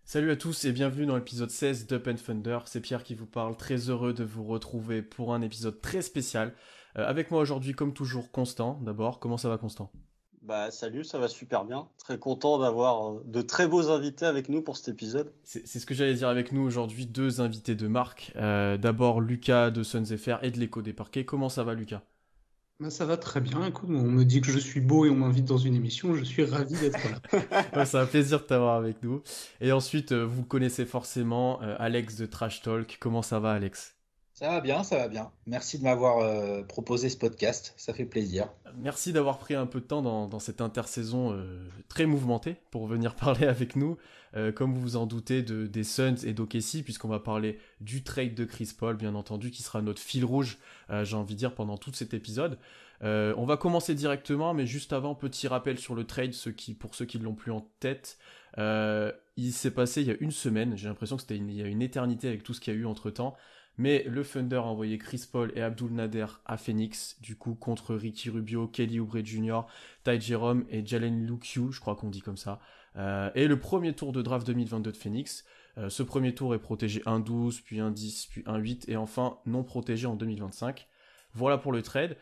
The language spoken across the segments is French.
Salut à tous et bienvenue dans l'épisode 16 d'Up and Thunder. C'est Pierre qui vous parle, très heureux de vous retrouver pour un épisode très spécial. Avec moi aujourd'hui, comme toujours, Constant. D'abord, comment ça va, Constant? Bah salut, ça va super bien. Très content d'avoir de très beaux invités avec nous pour cet épisode. C'est ce que j'allais dire avec nous aujourd'hui, deux invités de marque. D'abord, Lucas de Suns FR et de l'Écho des Parquets. Comment ça va, Lucas? Bah, ça va très bien. Écoute, on me dit que je suis beau et on m'invite dans une émission. Je suis ravi d'être là. Ouais, c'est un plaisir de t'avoir avec nous. Et ensuite, vous connaissez forcément Alex de Trash Talk. Comment ça va, Alex? Ça va bien, ça va bien. Merci de m'avoir proposé ce podcast, ça fait plaisir. Merci d'avoir pris un peu de temps dans cette intersaison très mouvementée pour venir parler avec nous, comme vous vous en doutez, des Suns et d'OKC, puisqu'on va parler du trade de Chris Paul, bien entendu, qui sera notre fil rouge, j'ai envie de dire, pendant tout cet épisode. On va commencer directement, mais juste avant, petit rappel sur le trade, pour ceux qui ne l'ont plus en tête. Il s'est passé il y a une semaine, j'ai l'impression que il y a une éternité avec tout ce qu'il y a eu entre-temps. Mais le Thunder a envoyé Chris Paul et Abdul Nader à Phoenix, du coup contre Ricky Rubio, Kelly Oubre Jr., Ty Jerome et Jalen Louque, je crois qu'on dit comme ça. Et le premier tour de draft 2022 de Phoenix. Ce premier tour est protégé 1-12, puis 1-10, puis 1-8, et enfin non protégé en 2025. Voilà pour le trade.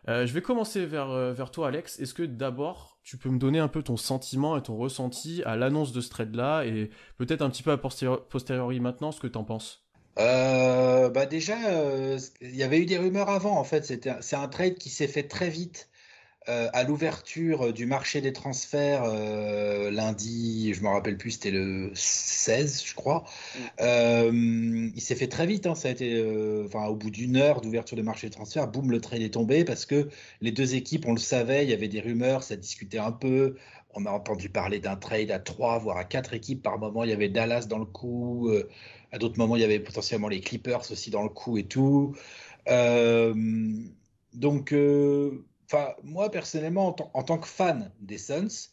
Je vais commencer vers toi, Alex. Est-ce que d'abord, tu peux me donner un peu ton sentiment et ton ressenti à l'annonce de ce trade-là, et peut-être un petit peu à posteriori maintenant, ce que t'en penses? Bah déjà, il y avait eu des rumeurs avant, en fait. C'est un trade qui s'est fait très vite à l'ouverture du marché des transferts lundi, je me rappelle plus, c'était le 16, je crois. Mm. Il s'est fait très vite, hein, ça a été, enfin, au bout d'une heure d'ouverture de marché des transferts, boum, le trade est tombé parce que les deux équipes, on le savait, il y avait des rumeurs, ça discutait un peu. On a entendu parler d'un trade à trois, voire à quatre équipes par moment. Il y avait Dallas dans le coup. À d'autres moments, il y avait potentiellement les Clippers aussi dans le coup et tout. Euh, donc, moi personnellement, en tant que fan des Suns,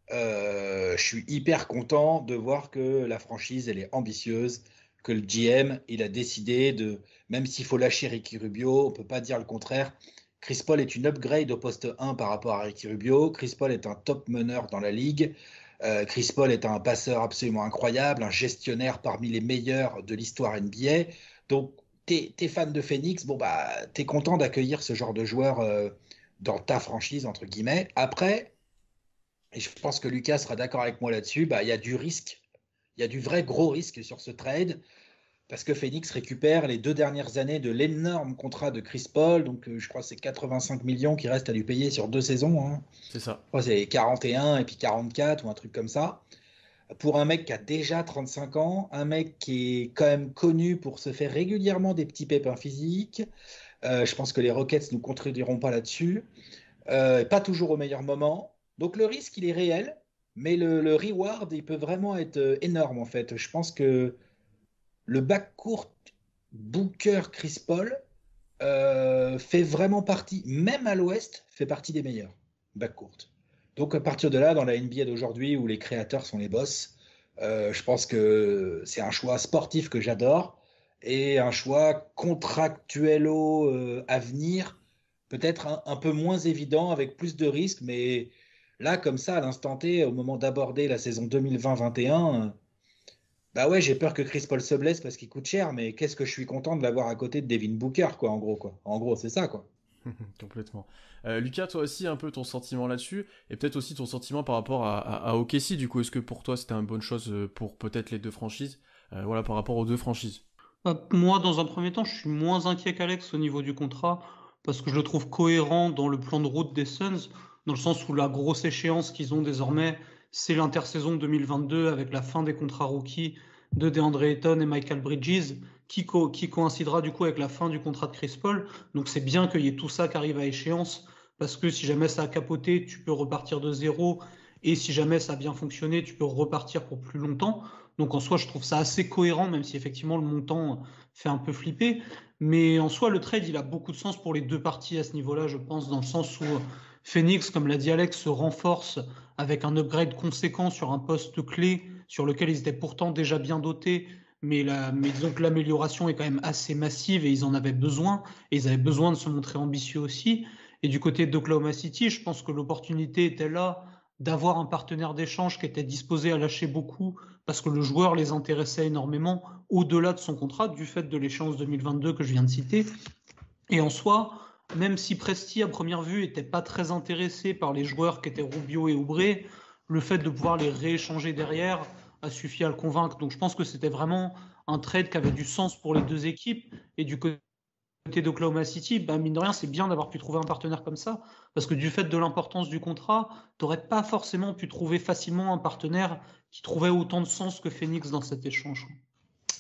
je suis hyper content de voir que la franchise elle est ambitieuse, que le GM il a décidé de, même s'il faut lâcher Ricky Rubio, on peut pas dire le contraire. Chris Paul est une upgrade au poste 1 par rapport à Ricky Rubio. Chris Paul est un top meneur dans la ligue. Chris Paul est un passeur absolument incroyable, un gestionnaire parmi les meilleurs de l'histoire NBA. Donc, t'es fan de Phoenix, bon bah, t'es content d'accueillir ce genre de joueur dans ta franchise, entre guillemets. Après, et je pense que Lucas sera d'accord avec moi là-dessus, bah, il y a du risque, il y a du vrai gros risque sur ce trade, parce que Phoenix récupère les deux dernières années de l'énorme contrat de Chris Paul, donc je crois que c'est 85 millions qui restent à lui payer sur deux saisons, hein. C'est ça. Je crois que c'est 41 et puis 44 ou un truc comme ça. Pour un mec qui a déjà 35 ans, un mec qui est quand même connu pour se faire régulièrement des petits pépins physiques, je pense que les Rockets ne nous contrediront pas là-dessus. Pas toujours au meilleur moment. Donc le risque, il est réel, mais le reward, il peut vraiment être énorme en fait. Je pense que le backcourt Booker-Chris Paul fait vraiment partie, même à l'Ouest, fait partie des meilleurs backcourt. Donc à partir de là, dans la NBA d'aujourd'hui, où les créateurs sont les boss, je pense que c'est un choix sportif que j'adore et un choix contractuello à venir, peut-être un peu moins évident, avec plus de risques, mais là, comme ça, à l'instant T, au moment d'aborder la saison 2020-21, bah ouais, j'ai peur que Chris Paul se blesse parce qu'il coûte cher, mais qu'est-ce que je suis content de l'avoir à côté de Devin Booker, quoi, en gros, quoi. En gros, c'est ça, quoi. Complètement. Lucas, toi aussi, un peu ton sentiment là-dessus, et peut-être aussi ton sentiment par rapport à OKC, du coup, est-ce que pour toi c'était une bonne chose pour peut-être les deux franchises? Voilà, par rapport aux deux franchises. Moi, dans un premier temps, je suis moins inquiet qu'Alex au niveau du contrat parce que je le trouve cohérent dans le plan de route des Suns, dans le sens où la grosse échéance qu'ils ont désormais, c'est l'intersaison 2022 avec la fin des contrats rookies de DeAndre Ayton et Michael Bridges, qui coïncidera du coup avec la fin du contrat de Chris Paul. Donc c'est bien qu'il y ait tout ça qui arrive à échéance parce que si jamais ça a capoté, tu peux repartir de zéro et si jamais ça a bien fonctionné, tu peux repartir pour plus longtemps. Donc en soi, je trouve ça assez cohérent, même si effectivement le montant fait un peu flipper. Mais en soi, le trade, il a beaucoup de sens pour les deux parties à ce niveau-là, je pense, dans le sens où Phoenix, comme l'a dit Alex, se renforce avec un upgrade conséquent sur un poste clé sur lequel ils étaient pourtant déjà bien dotés. Mais disons que l'amélioration est quand même assez massive et ils en avaient besoin. Et ils avaient besoin de se montrer ambitieux aussi. Et du côté d'Oklahoma City, je pense que l'opportunité était là d'avoir un partenaire d'échange qui était disposé à lâcher beaucoup parce que le joueur les intéressait énormément au-delà de son contrat du fait de l'échéance 2022 que je viens de citer. Et en soi, même si Presti à première vue était pas très intéressé par les joueurs qui étaient Rubio et Oubre, le fait de pouvoir les rééchanger derrière a suffi à le convaincre. Donc je pense que c'était vraiment un trade qui avait du sens pour les deux équipes. Et du côté d'Oklahoma City, mine de rien, c'est bien d'avoir pu trouver un partenaire comme ça, parce que du fait de l'importance du contrat, tu n'aurais pas forcément pu trouver facilement un partenaire qui trouvait autant de sens que Phoenix dans cet échange.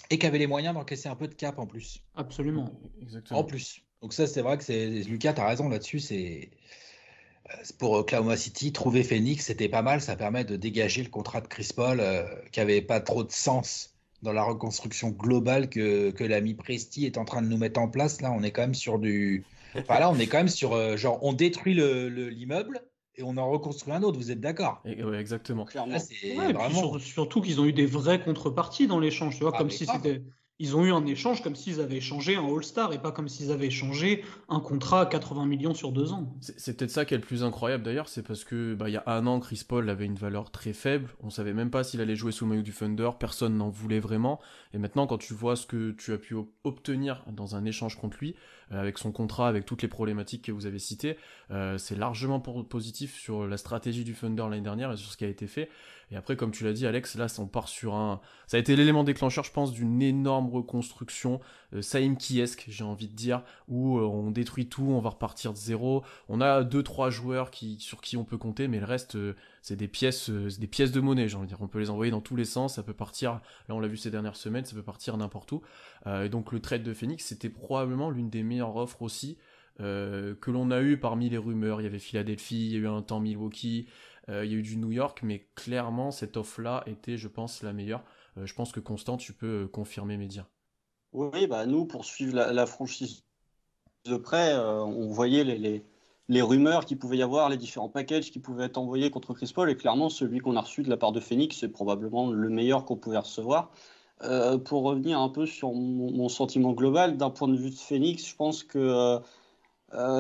Et qui avait les moyens d'encaisser un peu de cap en plus. Absolument. Exactement. En plus. Donc ça, c'est vrai que Lucas, tu as raison là-dessus, c'est pour Oklahoma City, trouver Phoenix, c'était pas mal, ça permet de dégager le contrat de Chris Paul qui avait pas trop de sens dans la reconstruction globale que l'ami Presti est en train de nous mettre en place. Là, on est quand même sur là, on est quand même sur genre, on détruit l'immeuble et on en reconstruit un autre. Vous êtes d'accord? Ouais, exactement. Clairement. Là, c'est Ouais, et vraiment. puis surtout qu'ils ont eu des vraies contreparties dans l'échange, tu vois, Ah, comme mais si grave. c'était. Ils ont eu un échange comme s'ils avaient échangé un All-Star et pas comme s'ils avaient échangé un contrat à 80 millions sur 2 ans. C'est peut-être ça qui est le plus incroyable d'ailleurs, c'est parce que il y a un an, Chris Paul avait une valeur très faible, on savait même pas s'il allait jouer sous le maillot du Thunder, personne n'en voulait vraiment, et maintenant quand tu vois ce que tu as pu obtenir dans un échange contre lui, avec son contrat, avec toutes les problématiques que vous avez citées, c'est largement positif sur la stratégie du Thunder l'année dernière et sur ce qui a été fait. Et après, comme tu l'as dit, Alex, là, on part sur ça a été l'élément déclencheur, je pense, d'une énorme reconstruction, Saïm-kiesque, j'ai envie de dire, où on détruit tout, on va repartir de zéro. On a 2-3 joueurs sur qui on peut compter, mais le reste, c'est des pièces de monnaie, j'ai envie de dire. On peut les envoyer dans tous les sens, ça peut partir, là on l'a vu ces dernières semaines, ça peut partir n'importe où. Et donc le trade de Phoenix, c'était probablement l'une des meilleures offres aussi que l'on a eu parmi les rumeurs. Il y avait Philadelphie, il y a eu un temps Milwaukee, il y a eu du New York, mais clairement cette offre-là était, je pense, la meilleure. Je pense que Constant, tu peux confirmer mes dires. Oui, nous, pour suivre la franchise de près, on voyait les rumeurs qu'il pouvait y avoir, les différents packages qui pouvaient être envoyés contre Chris Paul, et clairement, celui qu'on a reçu de la part de Phoenix, c'est probablement le meilleur qu'on pouvait recevoir. Pour revenir un peu sur mon sentiment global, d'un point de vue de Phoenix, je pense que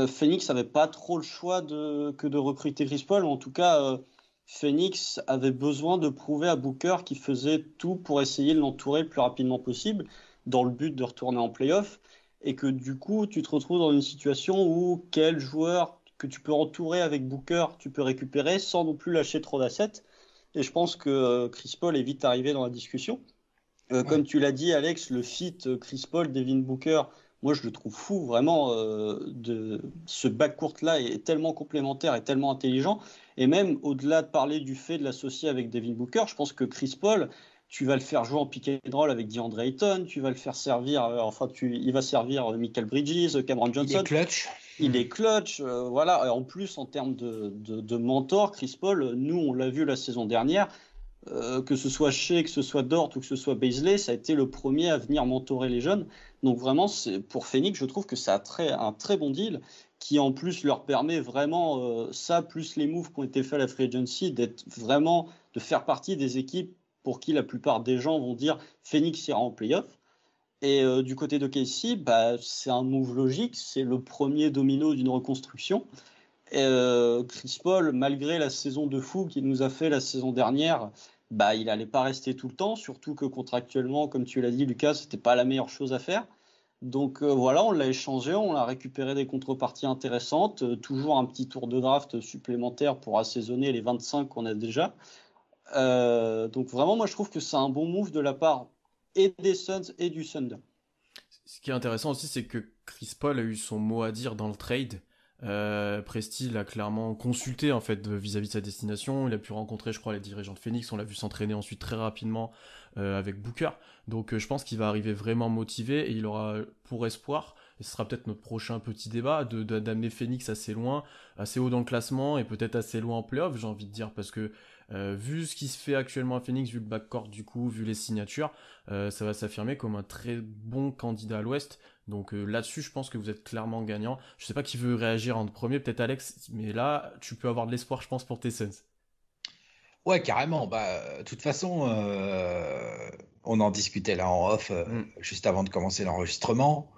Phoenix n'avait pas trop le choix que de recruter Chris Paul. En tout cas, Phoenix avait besoin de prouver à Booker qu'il faisait tout pour essayer de l'entourer le plus rapidement possible, dans le but de retourner en playoff. Et que du coup, tu te retrouves dans une situation où quel joueur que tu peux entourer avec Booker, tu peux récupérer sans non plus lâcher trop d'assets. Et je pense que Chris Paul est vite arrivé dans la discussion. Comme tu l'as dit, Alex, le fit Chris Paul, Devin Booker, moi je le trouve fou, vraiment. Ce backcourt-là est tellement complémentaire et tellement intelligent. Et même au-delà de parler du fait de l'associer avec Devin Booker, je pense que Chris Paul, tu vas le faire jouer en pick and roll avec DeAndre Ayton, tu vas le faire servir, il va servir Michael Bridges, Cameron Johnson. Il est clutch. Il est clutch, voilà. Et en plus, en termes de mentor, Chris Paul, nous on l'a vu la saison dernière. Que ce soit Shea, que ce soit Dort ou que ce soit Beasley, ça a été le premier à venir mentorer les jeunes. Donc vraiment, pour Phoenix, je trouve que c'est un très bon deal qui en plus leur permet vraiment, ça plus les moves qui ont été faits à la Free Agency, de faire partie des équipes pour qui la plupart des gens vont dire Phoenix ira en playoff. Et du côté de Casey, c'est un move logique, c'est le premier domino d'une reconstruction. Et, Chris Paul, malgré la saison de fou qu'il nous a fait la saison dernière, il n'allait pas rester tout le temps, surtout que contractuellement, comme tu l'as dit, Lucas, c'était pas la meilleure chose à faire. Donc voilà, on l'a échangé, on a récupéré des contreparties intéressantes, toujours un petit tour de draft supplémentaire pour assaisonner les 25 qu'on a déjà. Donc vraiment, moi je trouve que c'est un bon move de la part et des Suns et du Thunder. Ce qui est intéressant aussi, c'est que Chris Paul a eu son mot à dire dans le trade. Presti l'a clairement consulté en fait vis-à-vis de sa destination. Il a pu rencontrer, je crois, les dirigeants de Phoenix. On l'a vu s'entraîner ensuite très rapidement avec Booker. Donc je pense qu'il va arriver vraiment motivé et il aura pour espoir, et ce sera peut-être notre prochain petit débat, d'amener Phoenix assez loin, assez haut dans le classement et peut-être assez loin en playoff, j'ai envie de dire, parce que vu ce qui se fait actuellement à Phoenix, vu le backcourt du coup, vu les signatures, ça va s'affirmer comme un très bon candidat à l'Ouest. Donc là-dessus, je pense que vous êtes clairement gagnant. Je sais pas qui veut réagir en premier, peut-être Alex, mais là, tu peux avoir de l'espoir, je pense, pour tes Suns. Ouais, carrément. De toute façon, on en discutait là en off juste avant de commencer l'enregistrement.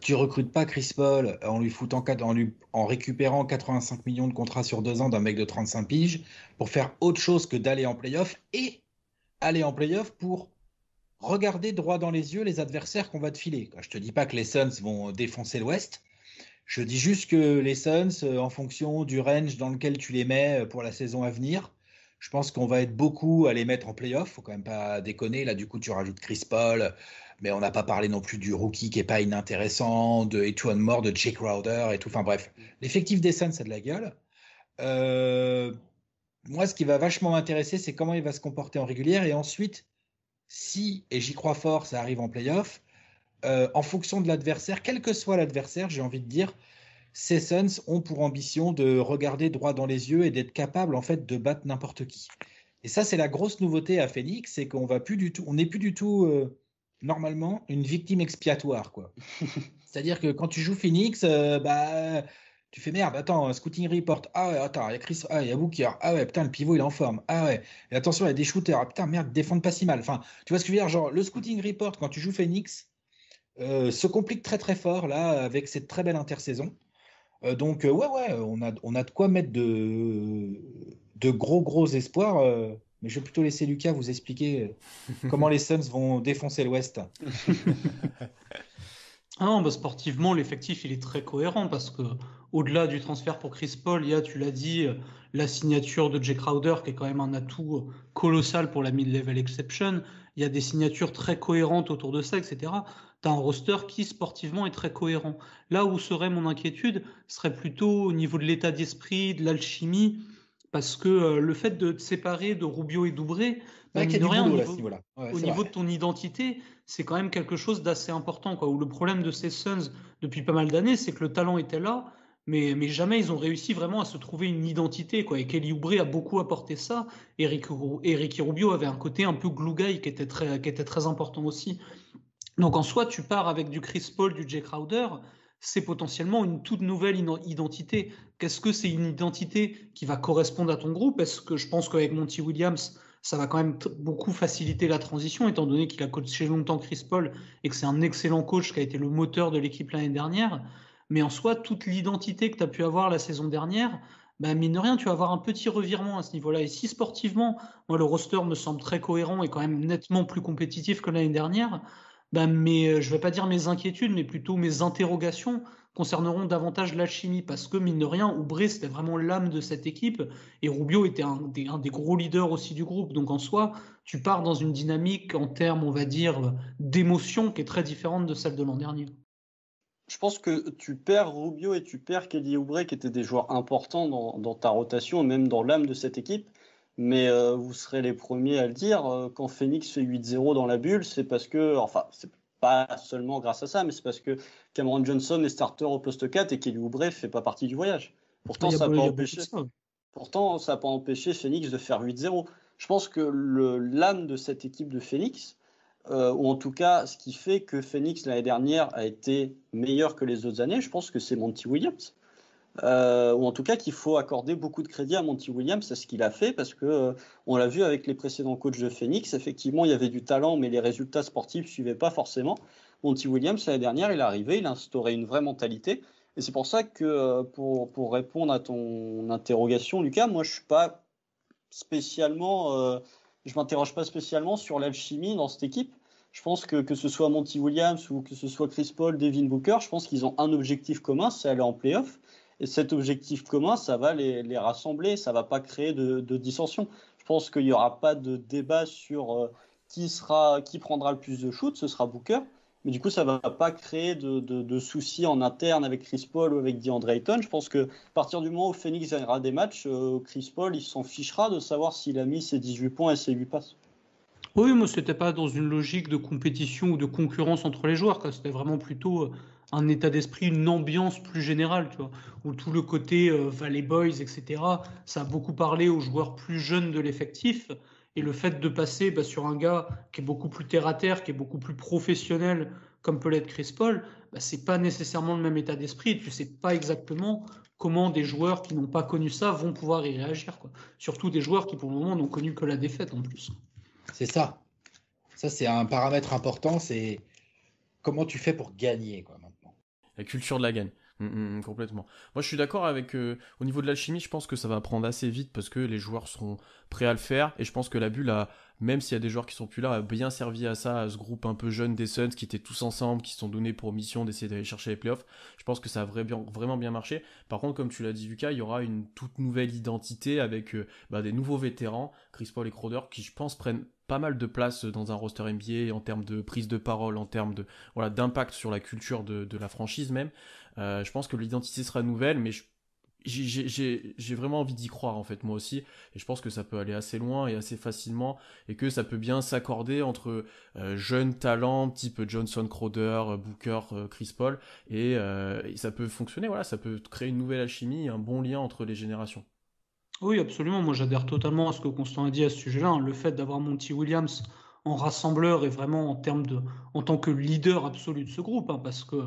Tu recrutes pas Chris Paul en récupérant 85 millions de contrats sur 2 ans d'un mec de 35 piges pour faire autre chose que d'aller en playoff et aller en playoff pour regarder droit dans les yeux les adversaires qu'on va te filer. Je te dis pas que les Suns vont défoncer l'Ouest. Je dis juste que les Suns, en fonction du range dans lequel tu les mets pour la saison à venir, je pense qu'on va être beaucoup à les mettre en playoff. Faut quand même pas déconner. Là, du coup, tu rajoutes Chris Paul, mais on n'a pas parlé non plus du rookie qui est pas inintéressant, de Etuan Moore, de Jake Crowder et tout. Enfin bref, l'effectif des Suns, c'est de la gueule. Euh, Moi, ce qui va vachement m'intéresser, c'est comment il va se comporter en régulière et ensuite, si, et j'y crois fort, ça arrive en playoff, en fonction de l'adversaire, quel que soit l'adversaire, j'ai envie de dire, ces Suns ont pour ambition de regarder droit dans les yeux et d'être capable en fait de battre n'importe qui. Et ça, c'est la grosse nouveauté à Phoenix, c'est qu'on va plus du tout, on n'est plus du tout normalement une victime expiatoire, quoi. C'est-à-dire que quand tu joues Phoenix, bah tu fais merde, attends, scouting report, ah ouais, attends, il y a Chris, ah il y a Booker, ah ouais, putain, le pivot il est en forme, ah ouais, et attention, il y a des shooters, ah putain, merde, ils défendent pas si mal. Enfin, tu vois ce que je veux dire, genre le scouting report quand tu joues Phoenix se complique très très fort là avec cette très belle intersaison. Donc, ouais, on a de quoi mettre de gros espoirs. Mais je vais plutôt laisser Lucas vous expliquer comment les Suns vont défoncer l'Ouest. Ah non, bah sportivement, l'effectif il est très cohérent parce que au-delà du transfert pour Chris Paul, il y a, tu l'as dit, la signature de Jay Crowder qui est quand même un atout colossal pour la mid-level exception. Il y a des signatures très cohérentes autour de ça, etc. Tu as un roster qui sportivement est très cohérent. Là où serait mon inquiétude, serait plutôt au niveau de l'état d'esprit, de l'alchimie, parce que le fait de te séparer de Rubio et Doubré, C'est bah, vrai qu'il mine y de a du rien, boulot là, à ce niveau-là. Ouais, au c'est niveau de vrai. ton identité, c'est quand même quelque chose d'assez important, quoi. Où le problème de ces Suns depuis pas mal d'années, c'est que le talent était là, mais jamais ils ont réussi vraiment à se trouver une identité, quoi. Et Kelly Oubre a beaucoup apporté ça. Et Ricky Rubio avait un côté un peu glue guy qui était très important aussi. Donc en soi, tu pars avec du Chris Paul, du Jay Crowder, c'est potentiellement une toute nouvelle identité. Qu'est-ce que c'est une identité qui va correspondre à ton groupe? Est-ce que je pense qu'avec Monty Williams, ça va quand même beaucoup faciliter la transition, étant donné qu'il a coaché longtemps Chris Paul et que c'est un excellent coach qui a été le moteur de l'équipe l'année dernière. Mais en soi, toute l'identité que tu as pu avoir la saison dernière, bah mine de rien, tu vas avoir un petit revirement à ce niveau-là. Et si sportivement, moi, le roster me semble très cohérent et quand même nettement plus compétitif que l'année dernière, ben, je ne vais pas dire mes inquiétudes, mais plutôt mes interrogations concerneront davantage l'alchimie, parce que mine de rien, Oubre c'était vraiment l'âme de cette équipe, et Rubio était un des gros leaders aussi du groupe. Donc en soi, tu pars dans une dynamique en termes, on va dire, d'émotion qui est très différente de celle de l'an dernier. Je pense que tu perds Rubio et tu perds Kelly Oubre, qui étaient des joueurs importants dans ta rotation et même dans l'âme de cette équipe. Mais vous serez les premiers à le dire, quand Phoenix fait 8-0 dans la bulle, c'est parce que, enfin, c'est pas seulement grâce à ça, mais c'est parce que Cameron Johnson est starter au poste 4 et Kelly Oubre fait pas partie du voyage. Pourtant, ça n'a pas empêché. Pourtant, ça n'a pas empêché Phoenix de faire 8-0. Je pense que l'âme de cette équipe de Phoenix, ou en tout cas, ce qui fait que Phoenix l'année dernière a été meilleur que les autres années, je pense que c'est Monty Williams. Ou en tout cas qu'il faut accorder beaucoup de crédit à Monty Williams, à ce qu'il a fait, parce que on l'a vu avec les précédents coachs de Phoenix, effectivement il y avait du talent, mais les résultats sportifs ne suivaient pas forcément. Monty Williams l'année dernière, il est arrivé, il a instauré une vraie mentalité, et c'est pour ça que pour répondre à ton interrogation, Lucas, moi je suis pas spécialement, je m'interroge pas spécialement sur l'alchimie dans cette équipe. Je pense que ce soit Monty Williams ou que ce soit Chris Paul, Devin Booker, je pense qu'ils ont un objectif commun, c'est aller en playoff. Et cet objectif commun, ça va les rassembler, ça ne va pas créer de dissension. Je pense qu'il n'y aura pas de débat sur qui prendra le plus de shoots, ce sera Booker. Mais du coup, ça ne va pas créer de soucis en interne avec Chris Paul ou avec DeAndre Ayton. Je pense qu'à partir du moment où Phoenix gagnera des matchs, Chris Paul il s'en fichera de savoir s'il a mis ses 18 points et ses 8 passes. Oui, moi, c'était pas dans une logique de compétition ou de concurrence entre les joueurs, quoi. C'était vraiment plutôt un état d'esprit, une ambiance plus générale, tu vois, où tout le côté Valley Boys, etc., ça a beaucoup parlé aux joueurs plus jeunes de l'effectif. Et le fait de passer sur un gars qui est beaucoup plus terre à terre, qui est beaucoup plus professionnel, comme peut l'être Chris Paul, c'est pas nécessairement le même état d'esprit. Tu sais pas exactement comment des joueurs qui n'ont pas connu ça vont pouvoir y réagir, quoi. Surtout des joueurs qui, pour le moment, n'ont connu que la défaite en plus. C'est ça. Ça, c'est un paramètre important. C'est comment tu fais pour gagner, quoi, maintenant. La culture de la gagne. Complètement. Moi, je suis d'accord avec. Au niveau de l'alchimie, je pense que ça va prendre assez vite parce que les joueurs seront prêts à le faire. Et je pense que la bulle a, même s'il y a des joueurs qui sont plus là, a bien servi à ça, à ce groupe un peu jeune des Suns qui étaient tous ensemble, qui se sont donnés pour mission d'essayer d'aller chercher les playoffs. Je pense que ça a vraiment bien marché. Par contre, comme tu l'as dit, Lucas, il y aura une toute nouvelle identité avec des nouveaux vétérans, Chris Paul et Crowder, qui je pense prennent pas mal de place dans un roster NBA en termes de prise de parole, en termes de d'impact sur la culture de la franchise même. Je pense que l'identité sera nouvelle, mais j'ai vraiment envie d'y croire en fait moi aussi, et je pense que ça peut aller assez loin et assez facilement, et que ça peut bien s'accorder entre jeunes talents type Johnson, Crowder, Booker, Chris Paul, et ça peut fonctionner, ça peut créer une nouvelle alchimie, un bon lien entre les générations. Oui, absolument. Moi, j'adhère totalement à ce que Constant a dit à ce sujet-là, hein. Le fait d'avoir Monty Williams en rassembleur et vraiment en tant que leader absolu de ce groupe, hein, parce que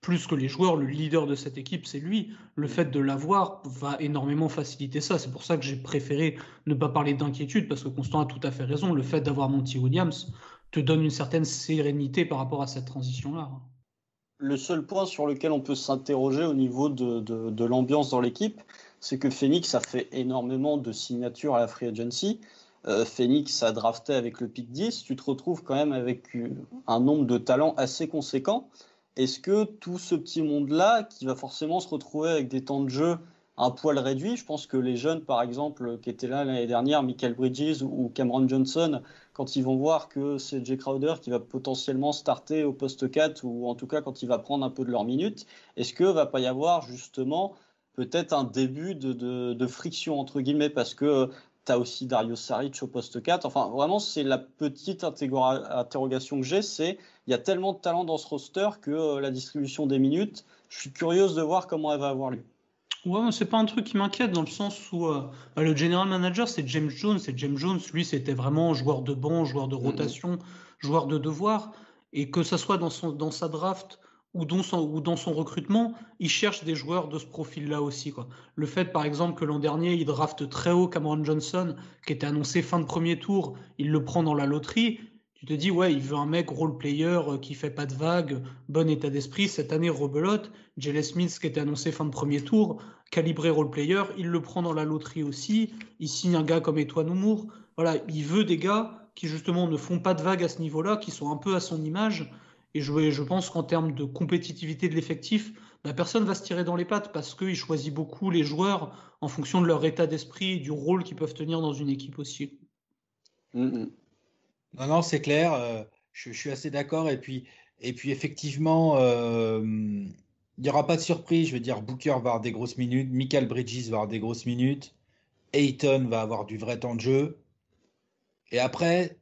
plus que les joueurs, le leader de cette équipe, c'est lui. Le fait de l'avoir va énormément faciliter ça. C'est pour ça que j'ai préféré ne pas parler d'inquiétude, parce que Constant a tout à fait raison. Le fait d'avoir Monty Williams te donne une certaine sérénité par rapport à cette transition-là. Le seul point sur lequel on peut s'interroger au niveau de l'ambiance dans l'équipe, c'est que Phoenix a fait énormément de signatures à la free agency. Phoenix a drafté avec le pick 10. Tu te retrouves quand même avec un nombre de talents assez conséquent. Est-ce que tout ce petit monde-là, qui va forcément se retrouver avec des temps de jeu un poil réduits, je pense que les jeunes, par exemple, qui étaient là l'année dernière, Michael Bridges ou Cameron Johnson, quand ils vont voir que c'est Jay Crowder qui va potentiellement starter au poste 4, ou en tout cas quand il va prendre un peu de leurs minutes, est-ce qu'il ne va pas y avoir justement peut-être un début de friction, entre guillemets, parce que tu as aussi Dario Saric au poste 4. Enfin, vraiment, c'est la petite interrogation que j'ai, c'est il y a tellement de talent dans ce roster que la distribution des minutes, je suis curieuse de voir comment elle va avoir lieu. Ouais, mais c'est pas un truc qui m'inquiète dans le sens où le general manager c'est James Jones, et James Jones, lui, c'était vraiment joueur de banc, joueur de rotation, joueur de devoir, et que ça soit dans sa draft ou dans son recrutement, il cherche des joueurs de ce profil-là aussi, quoi. Le fait, par exemple, que l'an dernier, il drafte très haut Cameron Johnson, qui était annoncé fin de premier tour, il le prend dans la loterie. Tu te dis, ouais, il veut un mec role player qui fait pas de vagues, bon état d'esprit. Cette année, rebelote. Jalen Smith, qui était annoncé fin de premier tour, calibré role player, il le prend dans la loterie aussi. Il signe un gars comme Étoile Noumour. Voilà, il veut des gars qui justement ne font pas de vagues à ce niveau-là, qui sont un peu à son image. Et je pense qu'en termes de compétitivité de l'effectif, personne ne va se tirer dans les pattes parce qu'il choisit beaucoup les joueurs en fonction de leur état d'esprit et du rôle qu'ils peuvent tenir dans une équipe aussi. Non, non, c'est clair. Je suis assez d'accord. Et puis effectivement, il n'y aura pas de surprise. Je veux dire, Booker va avoir des grosses minutes, Michael Bridges va avoir des grosses minutes, Ayton va avoir du vrai temps de jeu. Et après,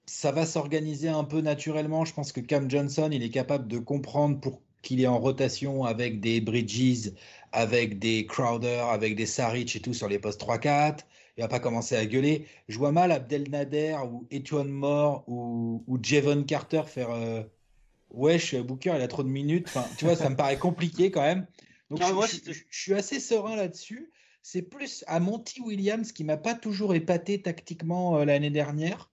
ça va s'organiser un peu naturellement. Je pense que Cam Johnson, il est capable de comprendre pour qu'il est en rotation avec des Bridges, avec des Crowder, avec des Saric et tout sur les postes 3-4. Il va pas commencer à gueuler. Je vois mal Abdelnader ou Etienne Moore ou Javon Carter faire wesh, Booker, il a trop de minutes. Enfin, tu vois, ça me paraît compliqué quand même. Donc je suis assez serein là-dessus. C'est plus à Monty Williams qui m'a pas toujours épaté tactiquement l'année dernière.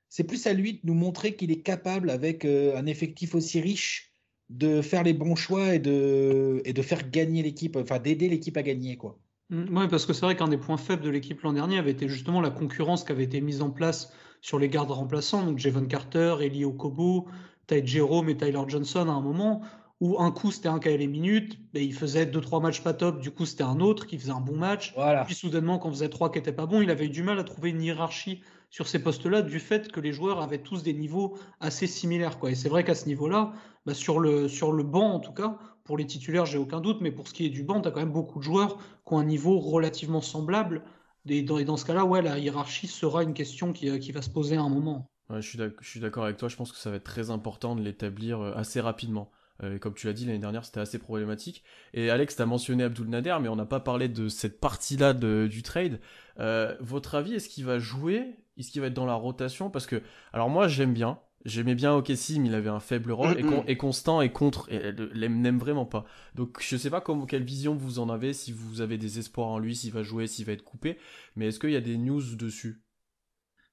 C'est plus à lui de nous montrer qu'il est capable, avec un effectif aussi riche, de faire les bons choix et de faire gagner l'équipe, enfin d'aider l'équipe à gagner, quoi. Oui, parce que c'est vrai qu'un des points faibles de l'équipe l'an dernier avait été justement la concurrence qui avait été mise en place sur les gardes remplaçants, donc Javon Carter, Eli Okobo, Ty Jerome et Tyler Johnson à un moment, où un coup c'était un qui avait les minutes, il faisait 2-3 matchs pas top, du coup c'était un autre qui faisait un bon match, Voilà. puis soudainement quand on faisait 3 qui étaient pas bons, il avait eu du mal à trouver une hiérarchie sur ces postes-là, du fait que les joueurs avaient tous des niveaux assez similaires, quoi. Et c'est vrai qu'à ce niveau-là, sur le banc en tout cas, pour les titulaires, j'ai aucun doute, mais pour ce qui est du banc, tu as quand même beaucoup de joueurs qui ont un niveau relativement semblable. Et dans ce cas-là, ouais, la hiérarchie sera une question qui va se poser à un moment. Ouais, je suis d'accord avec toi, je pense que ça va être très important de l'établir assez rapidement. Comme tu l'as dit, l'année dernière, c'était assez problématique. Et Alex, tu as mentionné Abdul Nader, mais on n'a pas parlé de cette partie-là du trade. Votre avis, est-ce qu'il va jouer? Est-ce qu'il va être dans la rotation? Parce que, alors moi, j'aimais bien OKC, mais il avait un faible rôle, et Constant est contre, et n'aime vraiment pas. Donc je sais pas quelle vision vous en avez, si vous avez des espoirs en lui, s'il va jouer, s'il va être coupé, mais est-ce qu'il y a des news dessus?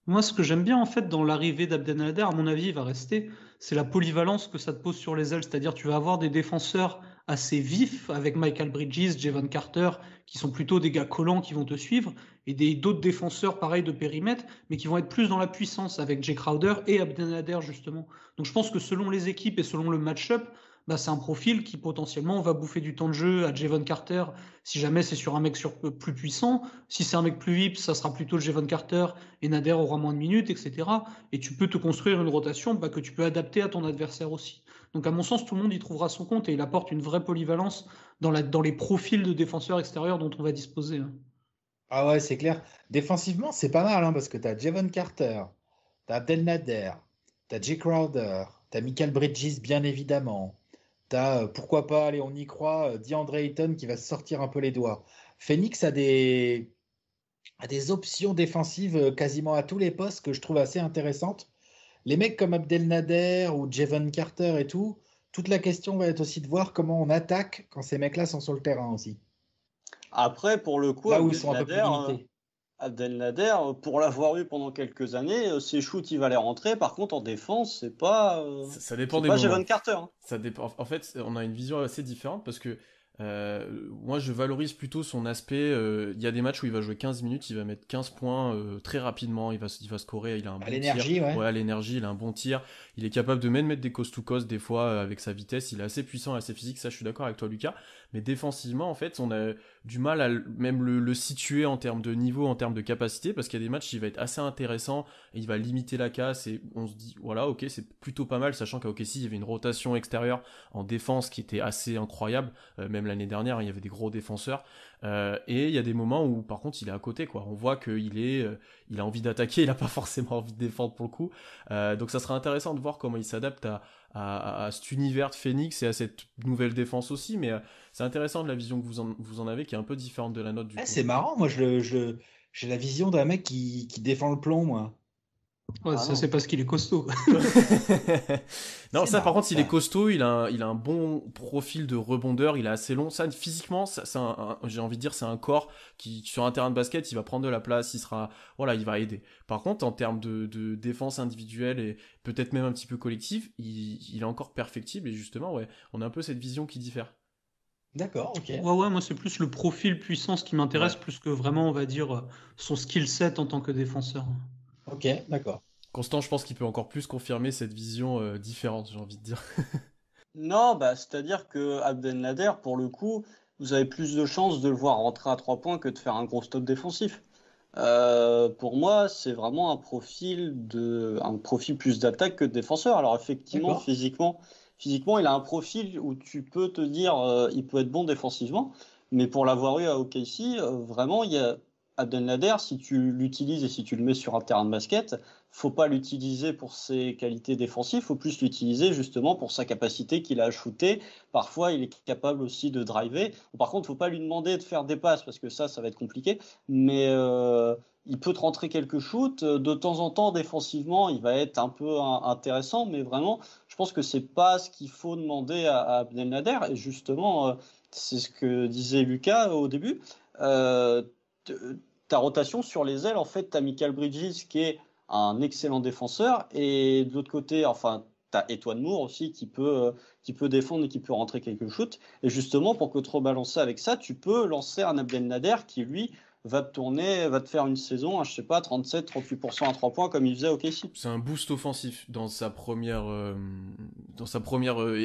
Moi, ce que j'aime bien en fait dans l'arrivée d'Abdelnader, à mon avis, il va rester, c'est la polyvalence que ça te pose sur les ailes. C'est-à-dire, tu vas avoir des défenseurs assez vif avec Michael Bridges, Javon Carter, qui sont plutôt des gars collants qui vont te suivre, et d'autres défenseurs pareils de périmètre, mais qui vont être plus dans la puissance avec Jay Crowder et Abdelnader justement. Donc je pense que selon les équipes et selon le match-up, bah, c'est un profil qui potentiellement va bouffer du temps de jeu à Javon Carter si jamais c'est sur un mec plus puissant. Si c'est un mec plus vip, ça sera plutôt Javon Carter et Nader aura moins de minutes, etc. Et tu peux te construire une rotation bah, que tu peux adapter à ton adversaire aussi. Donc à mon sens, tout le monde y trouvera son compte et il apporte une vraie polyvalence dans les profils de défenseurs extérieurs dont on va disposer. Ah ouais, c'est clair. Défensivement, c'est pas mal, hein, parce que tu as Javon Carter, tu as Abdelnader, tu as Jay Crowder, tu as Michael Bridges, bien évidemment. Tu as, pourquoi pas, allez, on y croit, DeAndre Ayton qui va se sortir un peu les doigts. Phoenix a des options défensives quasiment à tous les postes que je trouve assez intéressantes. Les mecs comme Abdelnader ou Javon Carter et tout, toute la question va être aussi de voir comment on attaque quand ces mecs-là sont sur le terrain aussi. Après, pour le coup, Là où ils sont un peu plus limités. Abdelnader, pour l'avoir eu pendant quelques années, ses shoots, il va les rentrer. Par contre, en défense, c'est pas, Ça dépend c'est des pas moments. Javon Carter. Hein. Ça dépend. En fait, on a une vision assez différente parce que moi, je valorise plutôt son aspect. Il y a des matchs où il va jouer 15 minutes, il va mettre 15 points très rapidement, il va scorer, il a un bon l'énergie, tir. ouais. Ouais, à l'énergie, il a un bon tir. Il est capable de même mettre des coast-to-coast des fois avec sa vitesse. Il est assez puissant, assez physique, ça je suis d'accord avec toi, Lucas. Mais défensivement, en fait, on a du mal à même le situer en termes de niveau, en termes de capacité, parce qu'il y a des matchs, il va être assez intéressant, et il va limiter la casse, et on se dit, voilà, ok, c'est plutôt pas mal, sachant qu'à OKC, il y avait une rotation extérieure en défense qui était assez incroyable. Même l'année dernière, il y avait des gros défenseurs. Et il y a des moments où, par contre, il est à côté, quoi. On voit il a envie d'attaquer, il a pas forcément envie de défendre pour le coup. Donc ça sera intéressant de voir comment il s'adapte à cet univers de Phoenix et à cette nouvelle défense aussi. Mais c'est intéressant de la vision que vous en avez, qui est un peu différente de la nôtre du coup. C'est marrant, moi j'ai la vision d'un mec qui défend le plomb, moi. Ouais, ça, c'est parce qu'il est costaud. Non, ça, par marrant, contre, il ça. est costaud, il a un bon profil de rebondeur, il est assez long. Ça, physiquement, j'ai envie de dire, c'est un corps qui, sur un terrain de basket, il va prendre de la place, voilà, il va aider. Par contre, en termes de défense individuelle et peut-être même un petit peu collective, il est encore perfectible et justement, ouais, on a un peu cette vision qui diffère. D'accord, ok. Ouais, moi c'est plus le profil puissance qui m'intéresse Ouais. plus que vraiment, on va dire, son skill set en tant que défenseur. Ok, d'accord. Constant, je pense qu'il peut encore plus confirmer cette vision différente, j'ai envie de dire. Non, bah, c'est-à-dire que Abdelnader, pour le coup, vous avez plus de chances de le voir rentrer à 3 points que de faire un gros stop défensif. Pour moi, c'est vraiment un profil plus d'attaque que de défenseur. Alors effectivement, D'accord. physiquement, il a un profil où tu peux te dire, il peut être bon défensivement, mais pour l'avoir eu à OKC, vraiment, il y a Abdelnader, si tu l'utilises et si tu le mets sur un terrain de basket, faut pas l'utiliser pour ses qualités défensives, faut plus l'utiliser justement pour sa capacité qu'il a à shooter. Parfois, il est capable aussi de driver. Par contre, faut pas lui demander de faire des passes parce que ça va être compliqué. Mais il peut te rentrer quelques shoots. De temps en temps, défensivement, il va être un peu intéressant, mais vraiment, je pense que c'est pas ce qu'il faut demander à Abdelnader. Et justement, c'est ce que disait Lucas au début. Euh, Ta rotation sur les ailes, en fait, tu as Michael Bridges qui est un excellent défenseur, et de l'autre côté, enfin, tu as Etwan Moore aussi qui peut défendre et qui peut rentrer quelques shoots. Et justement, pour contrebalancer avec ça, tu peux lancer un Abdelnader qui, lui, va te faire une saison, je sais pas, 37-38% à 3 points comme il faisait au KC. C'est un boost offensif dans sa première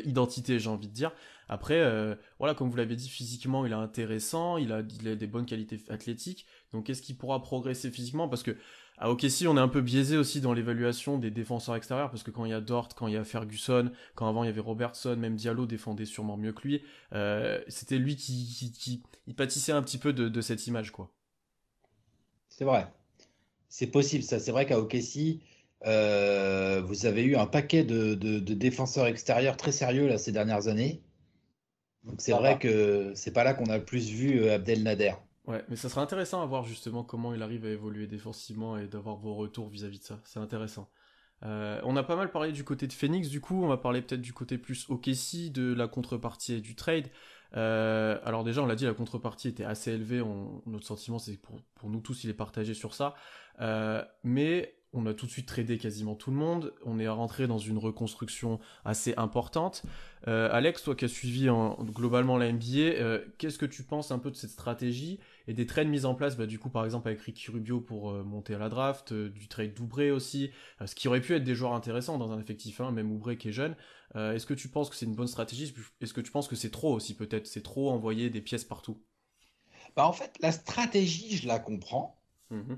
identité, j'ai envie de dire. Après, voilà, comme vous l'avez dit, physiquement, il est intéressant, il a des bonnes qualités athlétiques. Donc, est-ce qu'il pourra progresser physiquement? Parce que à OKC, on est un peu biaisé aussi dans l'évaluation des défenseurs extérieurs, parce que quand il y a Dort, quand il y a Ferguson, quand avant il y avait Robertson, même Diallo défendait sûrement mieux que lui. C'était lui qui il pâtissait un petit peu de cette image, quoi. C'est vrai. C'est possible, ça. C'est vrai qu'à OKC, vous avez eu un paquet de défenseurs extérieurs très sérieux là, ces dernières années. Donc c'est Ça vrai va. que c'est pas là qu'on a le plus vu Abdelnader. Ouais, mais ça sera intéressant à voir justement comment il arrive à évoluer défensivement et d'avoir vos retours vis-à-vis de ça. C'est intéressant. On a pas mal parlé du côté de Phoenix, du coup, on va parler peut-être du côté plus OKC, de la contrepartie et du trade. Alors déjà, on l'a dit, la contrepartie était assez élevée. Notre sentiment, c'est que pour nous tous, il est partagé sur ça. Mais on a tout de suite tradé quasiment tout le monde, on est rentré dans une reconstruction assez importante. Alex, toi qui as suivi globalement la NBA, qu'est-ce que tu penses un peu de cette stratégie et des trades mis en place, du coup par exemple avec Ricky Rubio pour monter à la draft, du trade d'Oubre aussi, ce qui aurait pu être des joueurs intéressants dans un effectif, même Oubre qui est jeune. Est-ce que tu penses que c'est une bonne stratégie? Est-ce que tu penses que c'est trop aussi peut-être? C'est trop envoyer des pièces partout? En fait, la stratégie, je la comprends. Mhm.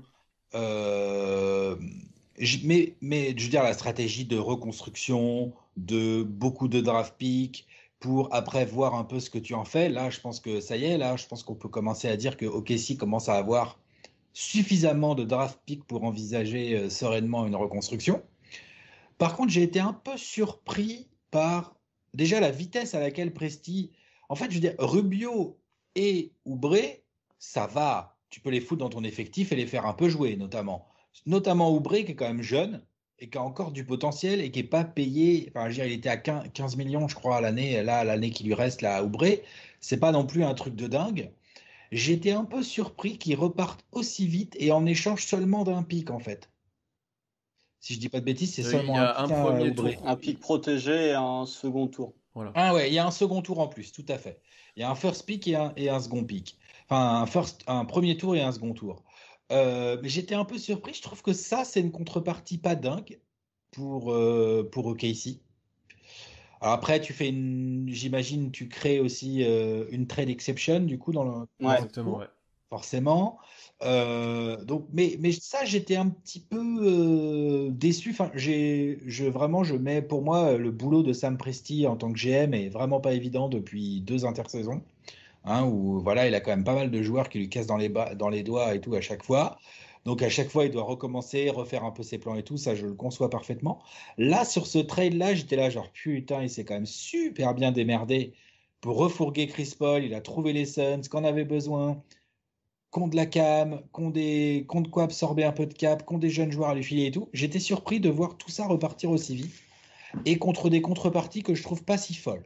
Mais je veux dire, la stratégie de reconstruction, de beaucoup de draft picks, pour après voir un peu ce que tu en fais, là, je pense que ça y est, là, je pense qu'on peut commencer à dire que OKC commence à avoir suffisamment de draft picks pour envisager sereinement une reconstruction. Par contre, j'ai été un peu surpris par déjà la vitesse à laquelle Presti. En fait, je veux dire, Rubio et Oubre, ça va. Tu peux les foutre dans ton effectif et les faire un peu jouer, notamment. Notamment Oubre, qui est quand même jeune et qui a encore du potentiel et qui n'est pas payé. Enfin, je veux dire, il était à 15 millions, je crois, à l'année. Là, l'année qui lui reste, là, à Oubre, c'est pas non plus un truc de dingue. J'étais un peu surpris qu'ils repartent aussi vite et en échange seulement d'un pic, en fait. Si je dis pas de bêtises, c'est Il y seulement un a un pic à premier Oubre. tour. Un pic protégé et un second tour. Voilà. Ah ouais, il y a un second tour en plus, tout à fait. Il y a un first pick et un second pick. Enfin, un premier tour et un second tour. Mais j'étais un peu surpris. Je trouve que ça, c'est une contrepartie pas dingue pour OKC. Alors après, j'imagine, tu crées aussi une trade exception, du coup, dans le Exactement, tour, ouais. forcément. Mais ça, j'étais un petit peu déçu. Enfin, vraiment, je mets pour moi le boulot de Sam Presti en tant que GM est vraiment pas évident depuis 2 intersaisons. Où voilà, il a quand même pas mal de joueurs qui lui cassent dans les doigts et tout à chaque fois. Donc à chaque fois, il doit recommencer, refaire un peu ses plans et tout. Ça, je le conçois parfaitement. Là, sur ce trade-là, j'étais là genre putain, il s'est quand même super bien démerdé pour refourguer Chris Paul. Il a trouvé les Suns, qu'on avait besoin, qu'on de la cam, qu'on de quoi absorber un peu de cap, qu'on des jeunes joueurs à lui filer et tout. J'étais surpris de voir tout ça repartir aussi vite et contre des contreparties que je trouve pas si folles.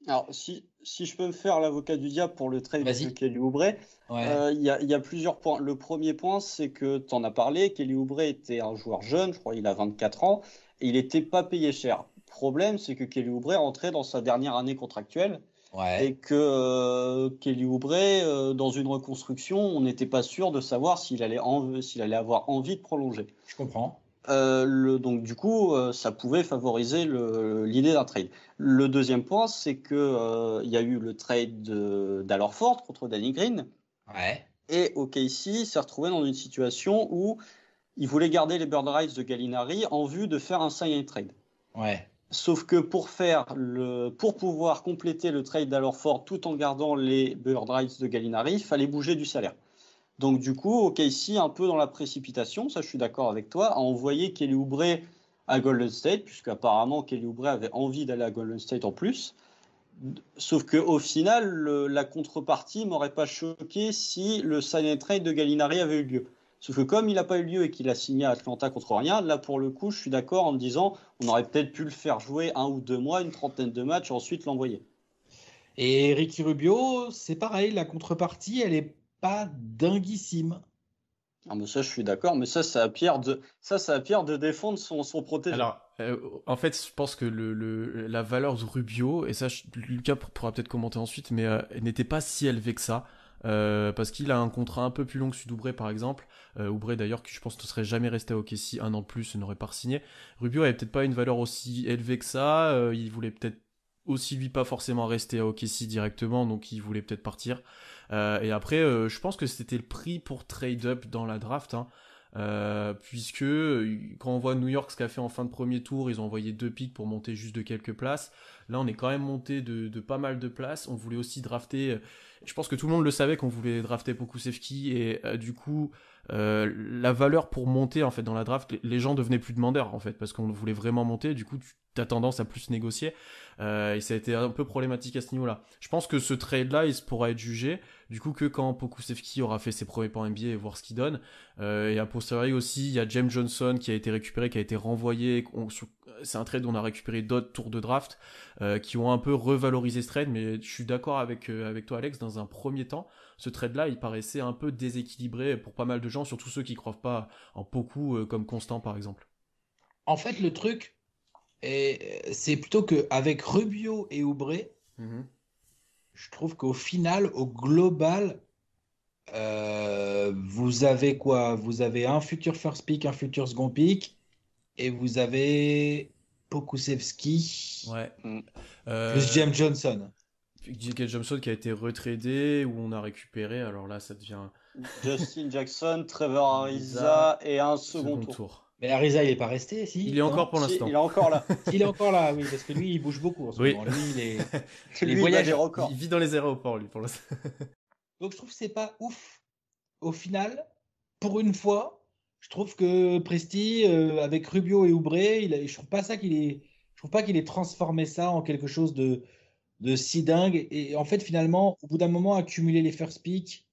Alors, si je peux me faire l'avocat du diable pour le trade de Vas-y. Kelly Oubre, Ouais. il y a plusieurs points. Le premier point, c'est que tu en as parlé, Kelly Oubre était un joueur jeune, je crois qu'il a 24 ans, et il n'était pas payé cher. Le problème, c'est que Kelly Oubre rentrait dans sa dernière année contractuelle Ouais. et que Kelly Oubre, dans une reconstruction, on n'était pas sûr de savoir s'il allait avoir envie de prolonger. Je comprends. Donc du coup, ça pouvait favoriser l'idée d'un trade. Le deuxième point, c'est que il y a eu le trade d'Al Horford contre Danny Green, Ouais. et OKC s'est retrouvé dans une situation où il voulait garder les bird rights de Gallinari en vue de faire un sign and trade. Ouais. Sauf que pour pouvoir compléter le trade d'Al Horford tout en gardant les bird rights de Gallinari, il fallait bouger du salaire. Donc du coup, OKC, un peu dans la précipitation, ça je suis d'accord avec toi, a envoyé Kelly Oubre à Golden State, puisque apparemment Kelly Oubre avait envie d'aller à Golden State en plus. Sauf qu'au final, la contrepartie m'aurait pas choqué si le sign and trade de Gallinari avait eu lieu. Sauf que comme il n'a pas eu lieu et qu'il a signé à Atlanta contre rien, là pour le coup, je suis d'accord en me disant on aurait peut-être pu le faire jouer 1 ou 2 mois, une trentaine de matchs, et ensuite l'envoyer. Et Ricky Rubio, c'est pareil, la contrepartie, elle est pas dinguissime. Ah, mais ça, je suis d'accord, mais ça, c'est à Pierre de défendre son protégé. Alors, en fait, je pense que la valeur de Rubio, et ça, Lucas pourra peut-être commenter ensuite, mais elle n'était pas si élevée que ça. Parce qu'il a un contrat un peu plus long que celui d'Oubre par exemple. Oubre d'ailleurs qui je pense ne serait jamais resté à OKC un an de plus, n'aurait pas signé. Rubio avait peut-être pas une valeur aussi élevée que ça. Il voulait peut-être aussi lui pas forcément rester à OKC directement, donc il voulait peut-être partir. Et après, je pense que c'était le prix pour trade up dans la draft. Puisque quand on voit New York ce qu'a fait en fin de premier tour, ils ont envoyé 2 picks pour monter juste de quelques places. Là on est quand même monté de pas mal de places. On voulait aussi drafter, je pense que tout le monde le savait qu'on voulait drafter Pokusevski, et du coup la valeur pour monter en fait dans la draft, les gens devenaient plus demandeurs en fait parce qu'on voulait vraiment monter. Du coup tu as tendance à plus négocier, et ça a été un peu problématique à ce niveau-là. Je pense que ce trade là il pourra être jugé du coup que quand Pokusevski aura fait ses premiers pas en NBA et voir ce qu'il donne. Et a posteriori aussi, il y a James Johnson qui a été récupéré, qui a été renvoyé. C'est un trade où on a récupéré d'autres tours de draft qui ont un peu revalorisé ce trade. Mais je suis d'accord avec toi, Alex, dans un premier temps. ce trade-là, il paraissait un peu déséquilibré pour pas mal de gens, surtout ceux qui croient pas en Poku comme Constant par exemple. En fait, le truc, c'est plutôt qu'avec Rubio et Oubre, je trouve qu'au final, au global, vous avez quoi? Vous avez un futur first pick, un futur second pick, et vous avez Pokusevski Ouais. plus James Johnson. J.K. Johnson qui a été retradé, où on a récupéré, alors là ça devient Justin Jackson, Trevor Ariza et un second tour. Mais Ariza, il n'est pas resté, si? Il est encore pour l'instant. Il est encore là. Il est encore là, oui, parce que lui, il bouge beaucoup en ce moment. Lui, Lui, voyages. Il a des records. Il vit dans les aéroports, lui, pour l'instant. Donc je trouve que c'est pas ouf. Au final, pour une fois, je trouve que Presti, avec Rubio et Oubre, je trouve pas ça je trouve pas qu'il ait transformé ça en quelque chose de si dingue. Et en fait, finalement, au bout d'un moment, accumuler les first picks,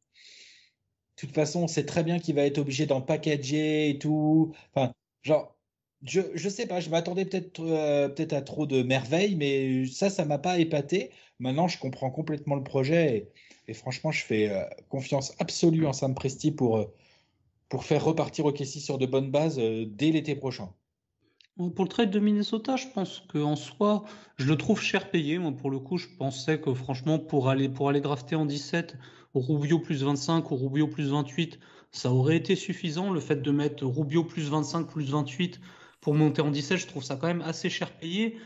de toute façon, on sait très bien qu'il va être obligé d'en packager et tout. Enfin, genre, je sais pas, je m'attendais peut-être à trop de merveilles, mais ça m'a pas épaté. Maintenant, je comprends complètement le projet et franchement, je fais confiance absolue en Sam Presti pour faire repartir OKC sur de bonnes bases dès l'été prochain. Pour le trade de Minnesota, je pense qu'en soi, je le trouve cher payé. Moi, pour le coup, je pensais que franchement, pour aller drafter en 17, Rubio plus 25 ou Rubio plus 28, ça aurait été suffisant. Le fait de mettre Rubio plus 25, plus 28 pour monter en 17, je trouve ça quand même assez cher payé.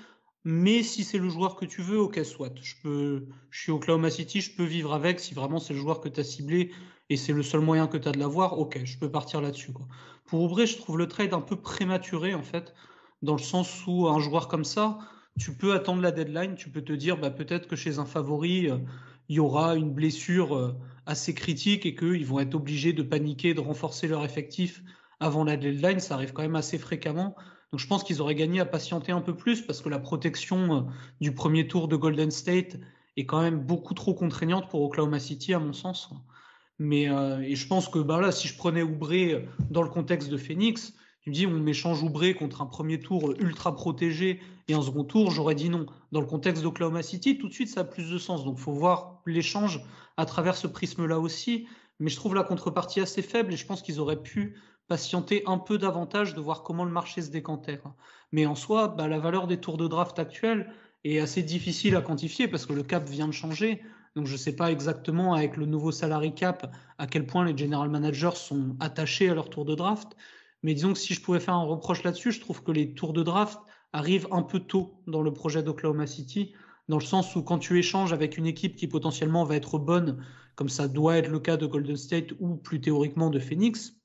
Mais si c'est le joueur que tu veux, ok, soit. Je suis Oklahoma City, je peux vivre avec. Si vraiment c'est le joueur que tu as ciblé et c'est le seul moyen que tu as de l'avoir, ok, je peux partir là-dessus, quoi. Pour Oubre, je trouve le trade un peu prématuré, en fait, dans le sens où un joueur comme ça, tu peux attendre la deadline, tu peux te dire bah, peut-être que chez un favori, il y aura une blessure assez critique et qu'ils vont être obligés de paniquer, de renforcer leur effectif avant la deadline. Ça arrive quand même assez fréquemment. Donc je pense qu'ils auraient gagné à patienter un peu plus parce que la protection du premier tour de Golden State est quand même beaucoup trop contraignante pour Oklahoma City à mon sens. Mais et je pense que bah là, si je prenais Oubre dans le contexte de Phoenix, tu me dis on m'échange Oubre contre un premier tour ultra protégé et un second tour, j'aurais dit non. Dans le contexte d'Oklahoma City, tout de suite ça a plus de sens. Donc il faut voir l'échange à travers ce prisme-là aussi. Mais je trouve la contrepartie assez faible et je pense qu'ils auraient pu patienter un peu davantage de voir comment le marché se décantait. Mais en soi, bah, la valeur des tours de draft actuels est assez difficile à quantifier parce que le cap vient de changer. Donc je ne sais pas exactement avec le nouveau salary cap à quel point les general managers sont attachés à leur tour de draft. Mais disons que si je pouvais faire un reproche là-dessus, je trouve que les tours de draft arrivent un peu tôt dans le projet d'Oklahoma City, dans le sens où quand tu échanges avec une équipe qui potentiellement va être bonne, comme ça doit être le cas de Golden State ou plus théoriquement de Phoenix,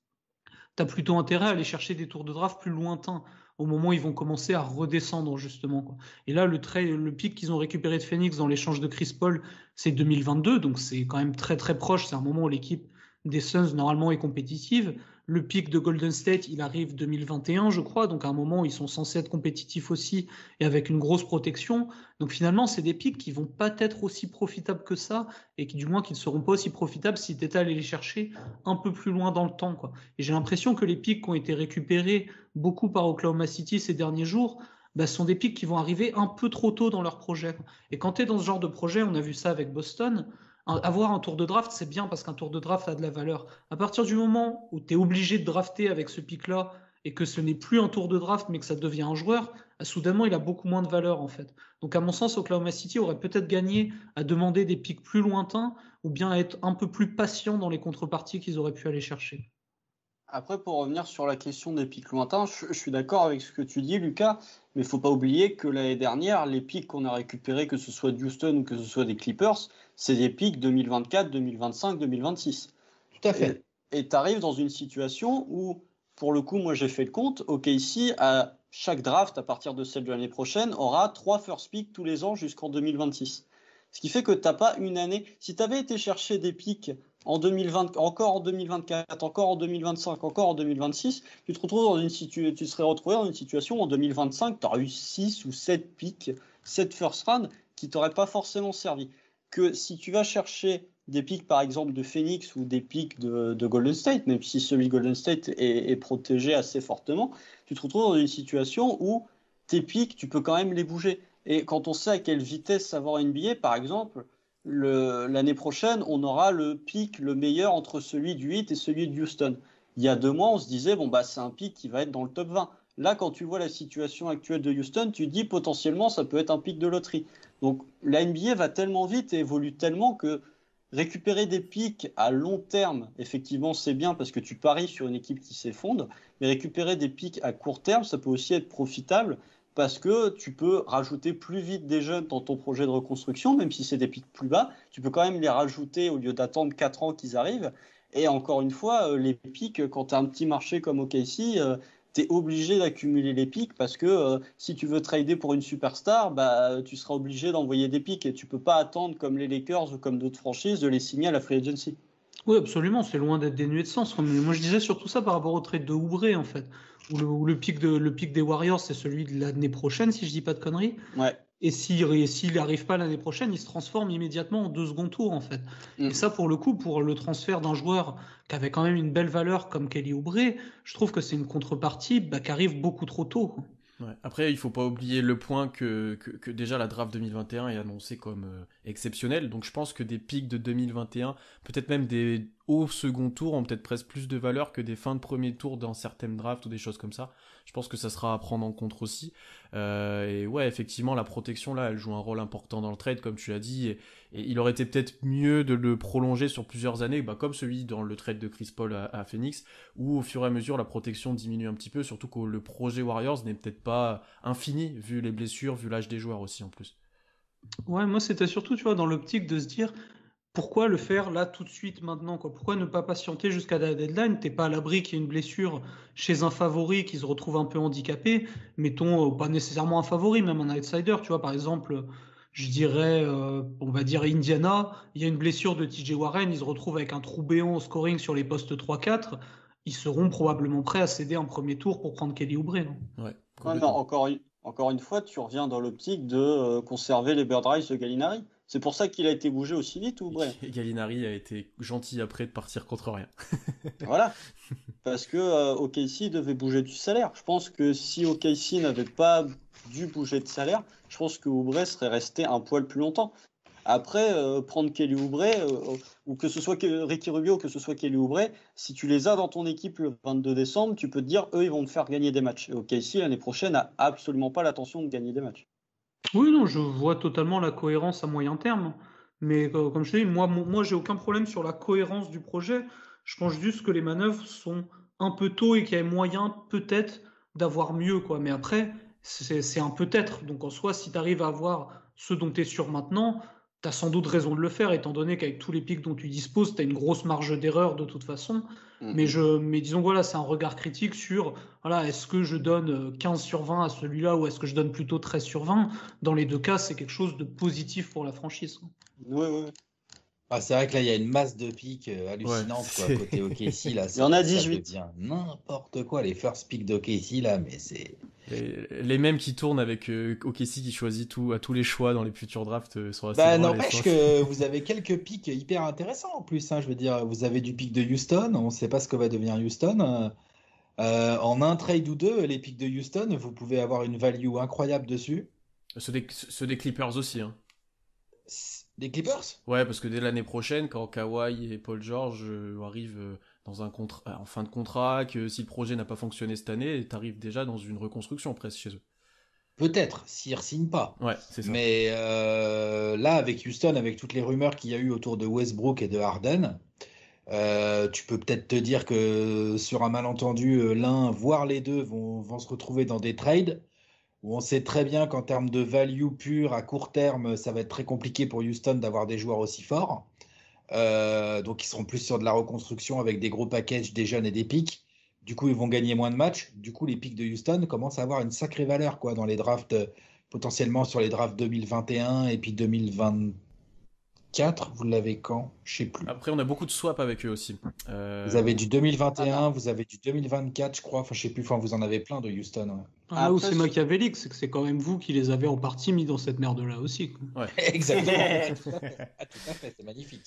tu as plutôt intérêt à aller chercher des tours de draft plus lointains, au moment où ils vont commencer à redescendre, justement, quoi. Et là, le pic qu'ils ont récupéré de Phoenix dans l'échange de Chris Paul, c'est 2022, donc c'est quand même très très proche. C'est un moment où l'équipe des Suns, normalement, est compétitive. Le pic de Golden State, il arrive 2021, je crois, donc à un moment où ils sont censés être compétitifs aussi et avec une grosse protection. Donc finalement, c'est des pics qui vont pas être aussi profitables que ça et qui, du moins, qui ne seront pas aussi profitables si tu étais allé les chercher un peu plus loin dans le temps, quoi. Et j'ai l'impression que les pics qui ont été récupérés beaucoup par Oklahoma City ces derniers jours, bah, sont des pics qui vont arriver un peu trop tôt dans leur projet. Et quand tu es dans ce genre de projet, on a vu ça avec Boston, avoir un tour de draft, c'est bien parce qu'un tour de draft a de la valeur. À partir du moment où tu es obligé de drafter avec ce pic-là et que ce n'est plus un tour de draft mais que ça devient un joueur, soudainement il a beaucoup moins de valeur en fait. Donc à mon sens, Oklahoma City aurait peut-être gagné à demander des pics plus lointains ou bien à être un peu plus patient dans les contreparties qu'ils auraient pu aller chercher. Après, pour revenir sur la question des pics lointains, je suis d'accord avec ce que tu dis, Lucas, mais il ne faut pas oublier que l'année dernière, les pics qu'on a récupérés, que ce soit d'Houston ou que ce soit des Clippers, c'est des pics 2024, 2025, 2026. Tout à fait. Et tu arrives dans une situation où, pour le coup, moi j'ai fait le compte, OKC, à chaque draft, à partir de celle de l'année prochaine, aura 3 first picks tous les ans jusqu'en 2026. Ce qui fait que tu n'as pas une année. Si tu avais été chercher des pics en 2020, encore en 2024, encore en 2025, encore en 2026, tu serais retrouvé dans une situation où en 2025, tu aurais eu 6 ou 7 pics, 7 first round qui t'auraient pas forcément servi. Que si tu vas chercher des pics par exemple de Phoenix ou des pics de Golden State, même si celui de Golden State est protégé assez fortement, tu te retrouves dans une situation où tes pics, tu peux quand même les bouger. Et quand on sait à quelle vitesse ça va en NBA, par exemple, l'année prochaine, on aura le pic le meilleur entre celui du 8 et celui de Houston. Il y a 2 mois, on se disait, bon, bah, c'est un pic qui va être dans le top 20. Là, quand tu vois la situation actuelle de Houston, tu te dis potentiellement, ça peut être un pic de loterie. Donc, la NBA va tellement vite et évolue tellement que récupérer des pics à long terme, effectivement, c'est bien parce que tu paries sur une équipe qui s'effondre, mais récupérer des pics à court terme, ça peut aussi être profitable parce que tu peux rajouter plus vite des jeunes dans ton projet de reconstruction, même si c'est des pics plus bas, tu peux quand même les rajouter au lieu d'attendre 4 ans qu'ils arrivent. Et encore une fois, les pics, quand tu as un petit marché comme OKC, tu es obligé d'accumuler les pics parce que si tu veux trader pour une superstar, bah, tu seras obligé d'envoyer des pics et tu peux pas attendre comme les Lakers ou comme d'autres franchises de les signer à la free agency. Oui, absolument, c'est loin d'être dénué de sens. Mais moi, je disais surtout ça par rapport au trade de Oubre, en fait, où le pic des Warriors, c'est celui de l'année prochaine, si je dis pas de conneries. Ouais. Et s'il n'arrive pas l'année prochaine, il se transforme immédiatement en 2 secondes tours, en fait. Et ça, pour le coup, pour le transfert d'un joueur qui avait quand même une belle valeur comme Kelly Oubre, je trouve que c'est une contrepartie qui arrive beaucoup trop tôt, quoi. Ouais. Après, il faut pas oublier le point que déjà la draft 2021 est annoncée comme exceptionnelle. Donc je pense que des pics de 2021, peut-être même des hauts second tour, ont peut-être presque plus de valeur que des fins de premier tour dans certaines drafts ou des choses comme ça. Je pense que ça sera à prendre en compte aussi. Et ouais, effectivement, la protection là, elle joue un rôle important dans le trade, comme tu l'as dit. Et il aurait été peut-être mieux de le prolonger sur plusieurs années, comme celui dans le trade de Chris Paul à Phoenix, où au fur et à mesure la protection diminue un petit peu, surtout que le projet Warriors n'est peut-être pas infini, vu les blessures, vu l'âge des joueurs aussi en plus. Ouais, moi c'était surtout, tu vois, dans l'optique de se dire pourquoi le faire là tout de suite maintenant, quoi. Pourquoi ne pas patienter jusqu'à la deadline? T'es pas à l'abri qu'il y ait une blessure chez un favori qui se retrouve un peu handicapé. Mettons, pas nécessairement un favori, même un outsider, tu vois, par exemple, je dirais, on va dire Indiana, il y a une blessure de TJ Warren, ils se retrouvent avec un trou béant au scoring sur les postes 3-4, ils seront probablement prêts à céder un premier tour pour prendre Kelly Oubre, non? Ouais, Ouais, mais encore une fois, tu reviens dans l'optique de conserver les bird rights de Gallinari. C'est pour ça qu'il a été bougé aussi vite, Oubre. Et Gallinari a été gentil après de partir contre rien. Voilà. Parce que OKC devait bouger du salaire. Je pense que si OKC n'avait pas dû bouger de salaire, je pense que Oubre serait resté un poil plus longtemps. Après, prendre Kelly Oubre, ou que ce soit Ricky Rubio, que ce soit Kelly Oubre, si tu les as dans ton équipe le 22 décembre, tu peux te dire, eux, ils vont me faire gagner des matchs. Et OKC, l'année prochaine, n'a absolument pas l'intention de gagner des matchs. Oui, non, je vois totalement la cohérence à moyen terme. Mais comme je te dis, moi, j'ai aucun problème sur la cohérence du projet. Je pense juste que les manœuvres sont un peu tôt et qu'il y a moyen peut-être d'avoir mieux, quoi. Mais après, c'est un peut-être. Donc en soi, si tu arrives à avoir ce dont tu es sûr maintenant, tu as sans doute raison de le faire, étant donné qu'avec tous les pics dont tu disposes, tu as une grosse marge d'erreur de toute façon. Mais disons, voilà, c'est un regard critique sur, voilà, est-ce que je donne 15 sur 20 à celui-là ou est-ce que je donne plutôt 13 sur 20? Dans les deux cas, c'est quelque chose de positif pour la franchise. Oui, oui. Ah, c'est vrai que là, il y a une masse de pics hallucinante quoi, côté OKC. Là, il y en a ça 18. devient n'importe quoi, les first picks d'OKC, là, mais c'est... Les mêmes qui tournent avec OKC qui choisit à tous les choix dans les futurs drafts sont assez Bah, drôles, n'empêche que vous avez quelques pics hyper intéressants en plus. Hein, je veux dire, vous avez du pic de Houston, on ne sait pas ce que va devenir Houston. En un trade ou deux, les pics de Houston, vous pouvez avoir une value incroyable dessus. Ceux des Clippers aussi. Hein. Des Clippers? Ouais, parce que dès l'année prochaine, quand Kawhi et Paul George arrivent dans en fin de contrat, que si le projet n'a pas fonctionné cette année, t'arrives déjà dans une reconstruction presque chez eux. Peut-être, s'ils ne re-signent pas. Ouais, c'est ça. Mais là, avec Houston, avec toutes les rumeurs qu'il y a eu autour de Westbrook et de Harden, tu peux peut-être te dire que sur un malentendu, l'un, voire les deux, vont se retrouver dans des trades où on sait très bien qu'en termes de value pure, à court terme, ça va être très compliqué pour Houston d'avoir des joueurs aussi forts. Donc ils seront plus sur de la reconstruction avec des gros packages, des jeunes et des pics. Du coup, ils vont gagner moins de matchs. Du coup, les pics de Houston commencent à avoir une sacrée valeur quoi, dans les drafts, potentiellement sur les drafts 2021 et puis 2024. Vous l'avez quand? Je sais plus. Après, on a beaucoup de swaps avec eux aussi. Vous avez du 2021, vous avez du 2024, je crois. Enfin, je sais plus. Enfin, vous en avez plein de Houston. Ouais. Là où c'est machiavélique, c'est que c'est quand même vous qui les avez en partie mis dans cette merde-là aussi. Quoi. Ouais. Exactement. Tout à fait, c'est magnifique.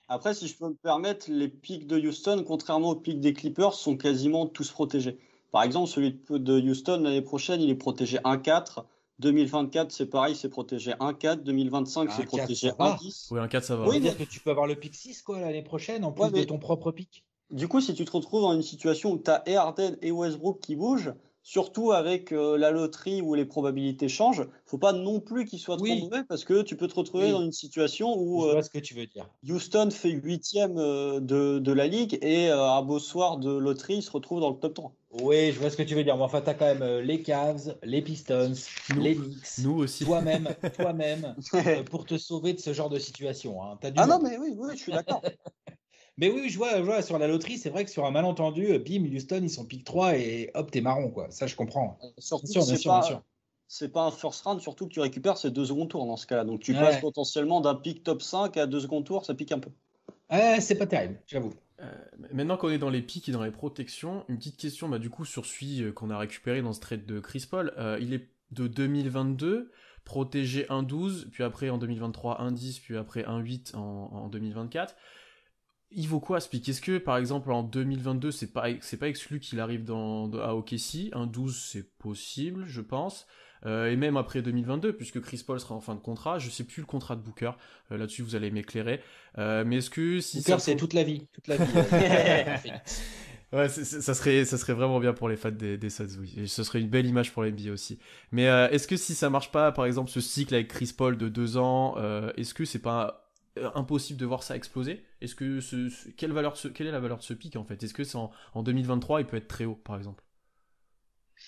Après, si je peux me permettre, les pics de Houston, contrairement aux pics des Clippers, sont quasiment tous protégés. Par exemple, celui de Houston l'année prochaine, il est protégé 1-4. 2024, c'est pareil, c'est protégé 1,4. 2025, c'est 1,4, protégé ça va. 1,10. Oui, un 4, ça va. Oui, Ouais. mais C'est-à-dire que tu peux avoir le pick 6 quoi, l'année prochaine, en ouais, plus de ton propre pick. du coup, si tu te retrouves dans une situation où tu as et Harden et Westbrook qui bougent, surtout avec la loterie où les probabilités changent, faut pas non plus qu'ils soient trop Oui, mauvais parce que tu peux te retrouver dans oui, une situation où je vois ce que tu veux dire. Houston fait huitième de la ligue et un beau soir de loterie, il se retrouve dans le top 3. Oui, je vois ce que tu veux dire. Mais enfin, tu as quand même les Cavs, les Pistons, les Knicks, Nous aussi. toi-même, pour te sauver de ce genre de situation. Hein. Tu as du Ah non, monde. mais oui, oui, je suis d'accord. Mais oui, je vois, sur la loterie, c'est vrai que sur un malentendu, bim, Houston, ils sont pick 3 et hop, t'es marron, quoi. Ça, je comprends. Bien Surtout sûr, que bien sûr, bien sûr. c'est pas un first round, surtout que tu récupères ces 2 secondes tours dans ce cas-là. Donc tu passes Ouais, potentiellement d'un pick top 5 à 2 secondes tours, ça pique un peu. ouais, c'est pas terrible, j'avoue. Euh, Maintenant qu'on est dans les pics et dans les protections, une petite question du coup sur celui qu'on a récupéré dans ce trade de Chris Paul. Il est de 2022, protégé 1,12, puis après en 2023 1,10, puis après 1,8 en 2024. Il vaut quoi ce pic? Est-ce que par exemple en 2022 c'est pas exclu qu'il arrive à OKC? 1,12 c'est possible, je pense. Et même après 2022, puisque Chris Paul sera en fin de contrat, je sais plus le contrat de Booker, là-dessus vous allez m'éclairer. Mais est-ce que si Booker, ça c'est tombe... toute la vie, Phoenix. Ouais, ça serait vraiment bien pour les fans des Suns, oui. Et ce serait une belle image pour la NBA aussi. Mais est-ce que si ça marche pas, par exemple, ce cycle avec Chris Paul de 2 ans, est-ce que c'est pas impossible de voir ça exploser? Est-ce que quelle est la valeur de ce pic en fait? Est-ce que c'est en 2023, il peut être très haut, par exemple?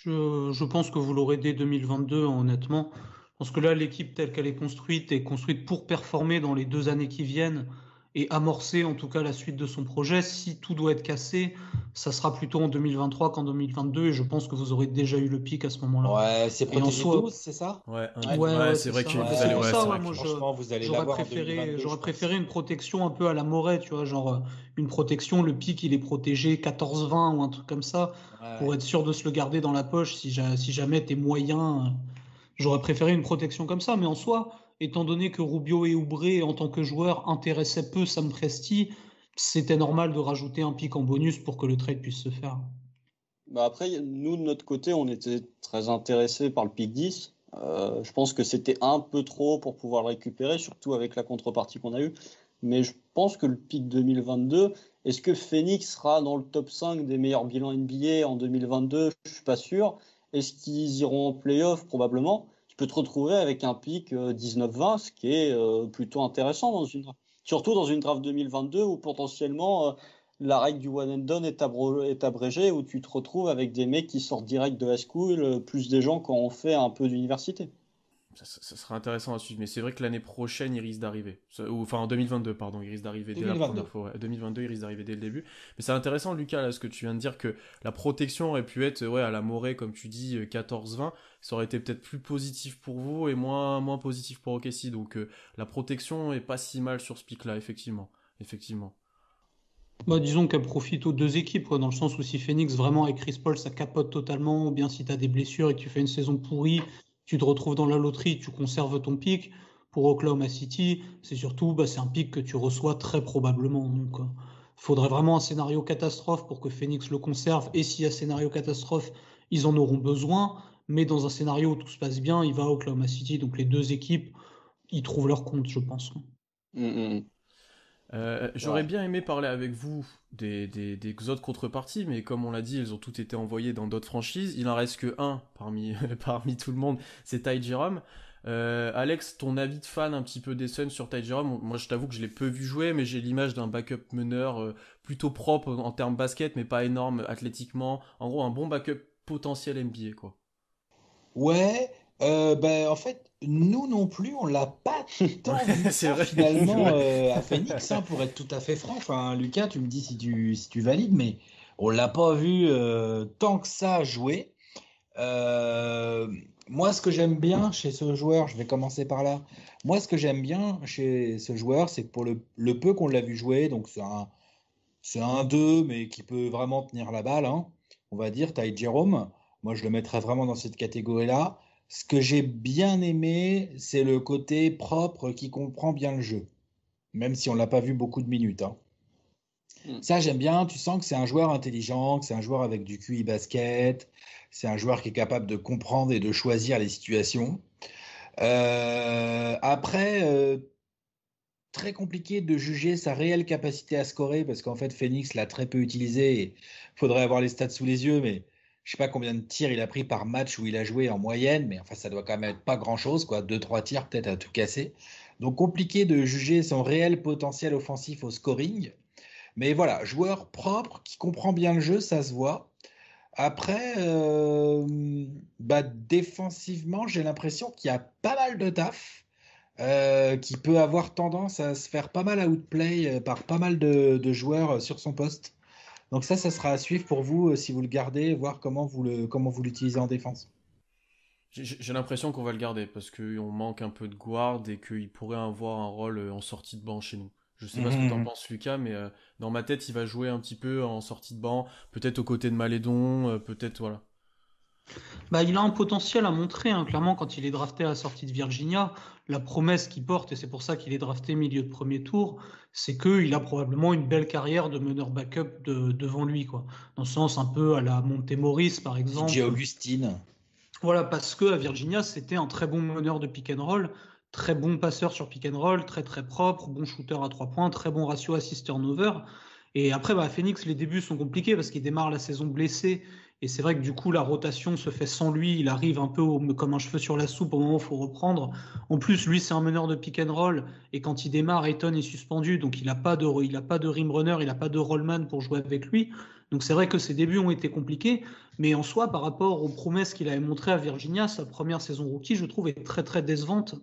Je pense que vous l'aurez dès 2022, honnêtement. Parce que là, l'équipe telle qu'elle est construite pour performer dans les 2 années qui viennent et amorcer en tout cas la suite de son projet. Si tout doit être cassé, ça sera plutôt en 2023 qu'en 2022 et je pense que vous aurez déjà eu le pic à ce moment-là. Ouais, c'est Et en protégé soi, 12, c'est ça? Ouais, Ouais. ouais, ouais, ouais, c'est c'est vrai ça. que Et vous c'est allez, pour ouais, Ouais, c'est ça, vrai ouais, que moi, franchement, vous allez j'aurais l'avoir en préféré, 2022, je j'aurais pense. préféré une protection un peu à la Moret, tu vois, genre une protection, le pic il est protégé 14-20 ou un truc comme ça, pour Ouais. être sûr de se le garder dans la poche si jamais t'es moyen. J'aurais préféré une protection comme ça, mais en soi, étant donné que Rubio et Oubre en tant que joueurs intéressaient peu Sam Presti, c'était normal de rajouter un pic en bonus pour que le trade puisse se faire. Bah après, nous, de notre côté, on était très intéressés par le pick 10. Je pense que c'était un peu trop pour pouvoir le récupérer, surtout avec la contrepartie qu'on a eue. Mais je pense que le pick 2022, est-ce que Phoenix sera dans le top 5 des meilleurs bilans NBA en 2022? Je suis pas sûr. Est-ce qu'ils iront en playoff? Probablement. Tu peux te retrouver avec un pick 19-20, ce qui est plutôt intéressant surtout dans une draft 2022 où potentiellement la règle du one and done est abrégée, où tu te retrouves avec des mecs qui sortent direct de high school, plus des gens qui ont fait un peu d'université. ça sera intéressant à suivre. Mais c'est vrai que l'année prochaine, il risque d'arriver. Enfin, en 2022, pardon, il risque d'arriver dès la première 2022. fois. Ouais. 2022, il risque d'arriver dès le début. Mais c'est intéressant, Lucas, là, ce que tu viens de dire, que la protection aurait pu être, ouais, à la Morée, comme tu dis, 14-20. Ça aurait été peut-être plus positif pour vous et moins positif pour OKC. Donc, la protection est pas si mal sur ce pic-là, effectivement. Effectivement. Bah, disons qu'elle profite aux deux équipes, quoi, dans le sens où si Phoenix vraiment avec Chris Paul ça capote totalement, ou bien si tu as des blessures et que tu fais une saison pourrie, tu te retrouves dans la loterie, tu conserves ton pic. Pour Oklahoma City, c'est surtout c'est un pic que tu reçois très probablement. Donc, il faudrait vraiment un scénario catastrophe pour que Phoenix le conserve. Et s'il y a scénario catastrophe, ils en auront besoin. Mais dans un scénario où tout se passe bien, il va à Oklahoma City. Donc les deux équipes, ils trouvent leur compte, je pense. Mm, J'aurais Ouais. bien aimé parler avec vous des autres contreparties, mais comme on l'a dit, elles ont toutes été envoyées dans d'autres franchises. Il en reste que un parmi, parmi tout le monde, c'est Ty Jerome. Alex, ton avis de fan un petit peu des Suns sur Ty Jerome? Moi, je t'avoue que je l'ai peu vu jouer, mais j'ai l'image d'un backup meneur plutôt propre en termes basket, mais pas énorme athlétiquement. En gros, un bon backup potentiel NBA, quoi. Ouais, ben, en fait, nous non plus, on l'a pas Ouais, tant vu que c'est ça vrai, c'est finalement vrai. à Phoenix, hein, pour être tout à fait franc. Enfin, Lucas, tu me dis si tu valides, mais on l'a pas vu tant que ça jouer. Euh, Moi, ce que j'aime bien chez ce joueur, je vais commencer par là. Moi, ce que j'aime bien chez ce joueur, c'est que pour le peu qu'on l'a vu jouer, donc c'est un 2, mais qui peut vraiment tenir la balle, hein, on va dire, Ty Jerome. Moi, je le mettrais vraiment dans cette catégorie-là. Ce que j'ai bien aimé, c'est le côté propre qui comprend bien le jeu, même si on l'a pas vu beaucoup de minutes, hein. Ça, j'aime bien. Tu sens que c'est un joueur intelligent, que c'est un joueur avec du QI basket. C'est un joueur qui est capable de comprendre et de choisir les situations. Après, très compliqué de juger sa réelle capacité à scorer parce qu'en fait, Phoenix l'a très peu utilisé. Il faudrait avoir les stats sous les yeux, mais je sais pas combien de tirs il a pris par match où il a joué en moyenne, mais enfin, ça doit quand même être pas grand-chose, quoi. 2-3 tirs peut-être à tout casser. Donc compliqué de juger son réel potentiel offensif au scoring. Mais voilà, joueur propre qui comprend bien le jeu, ça se voit. Après, défensivement, j'ai l'impression qu'il y a pas mal de taf, qui peut avoir tendance à se faire pas mal outplay par pas mal de joueurs sur son poste. Donc ça sera à suivre pour vous si vous le gardez, voir comment vous l'utilisez en défense. J'ai l'impression qu'on va le garder parce qu'on manque un peu de guard et qu'il pourrait avoir un rôle en sortie de banc chez nous. Je sais pas ce que t'en penses, Lucas, mais dans ma tête, il va jouer un petit peu en sortie de banc, peut-être aux côtés de Malédon, peut-être, voilà. Il a un potentiel à montrer, hein. Clairement, quand il est drafté à la sortie de Virginia, la promesse qu'il porte, et c'est pour ça qu'il est drafté milieu de premier tour, c'est qu'il a probablement une belle carrière de meneur backup devant lui, quoi. Dans le sens un peu à la Monte-Morris, par DJ exemple. Augustine. Voilà, parce que à Virginia, c'était un très bon meneur de pick and roll, très bon passeur sur pick and roll, très très propre, bon shooter à 3 points, très bon ratio assist-turnover. Et après, à Phoenix, les débuts sont compliqués parce qu'il démarre la saison blessé. Et c'est vrai que du coup, la rotation se fait sans lui. Il arrive un peu comme un cheveu sur la soupe au moment où il faut reprendre. En plus, lui, c'est un meneur de pick and roll. Et quand il démarre, Ayton est suspendu. Donc, il n'a pas de rim runner, il n'a pas de rollman pour jouer avec lui. Donc, c'est vrai que ses débuts ont été compliqués. Mais en soi, par rapport aux promesses qu'il avait montrées à Virginia, sa première saison rookie, je trouve, est très, très décevante.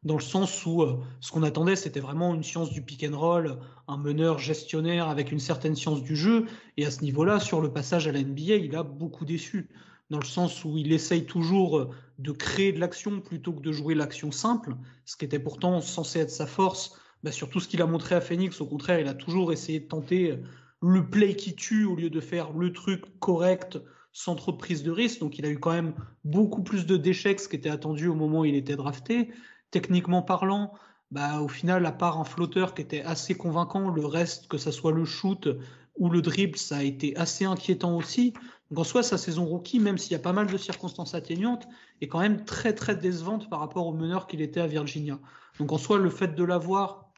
Dans le sens où ce qu'on attendait, c'était vraiment une science du pick and roll, un meneur gestionnaire avec une certaine science du jeu. Et à ce niveau-là, sur le passage à la NBA, il a beaucoup déçu. Dans le sens où il essaye toujours de créer de l'action plutôt que de jouer l'action simple, ce qui était pourtant censé être sa force. Sur tout ce qu'il a montré à Phoenix, au contraire, il a toujours essayé de tenter le play qui tue au lieu de faire le truc correct sans trop de prise de risque. Donc il a eu quand même beaucoup plus de déchets que ce qui était attendu au moment où il était drafté. Techniquement parlant, au final, à part un flotteur qui était assez convaincant, le reste, que ça soit le shoot ou le dribble, ça a été assez inquiétant aussi. Donc en soi, sa saison rookie, même s'il y a pas mal de circonstances atténuantes, est quand même très très décevante par rapport au meneur qu'il était à Virginia. Donc en soi, le fait de l'avoir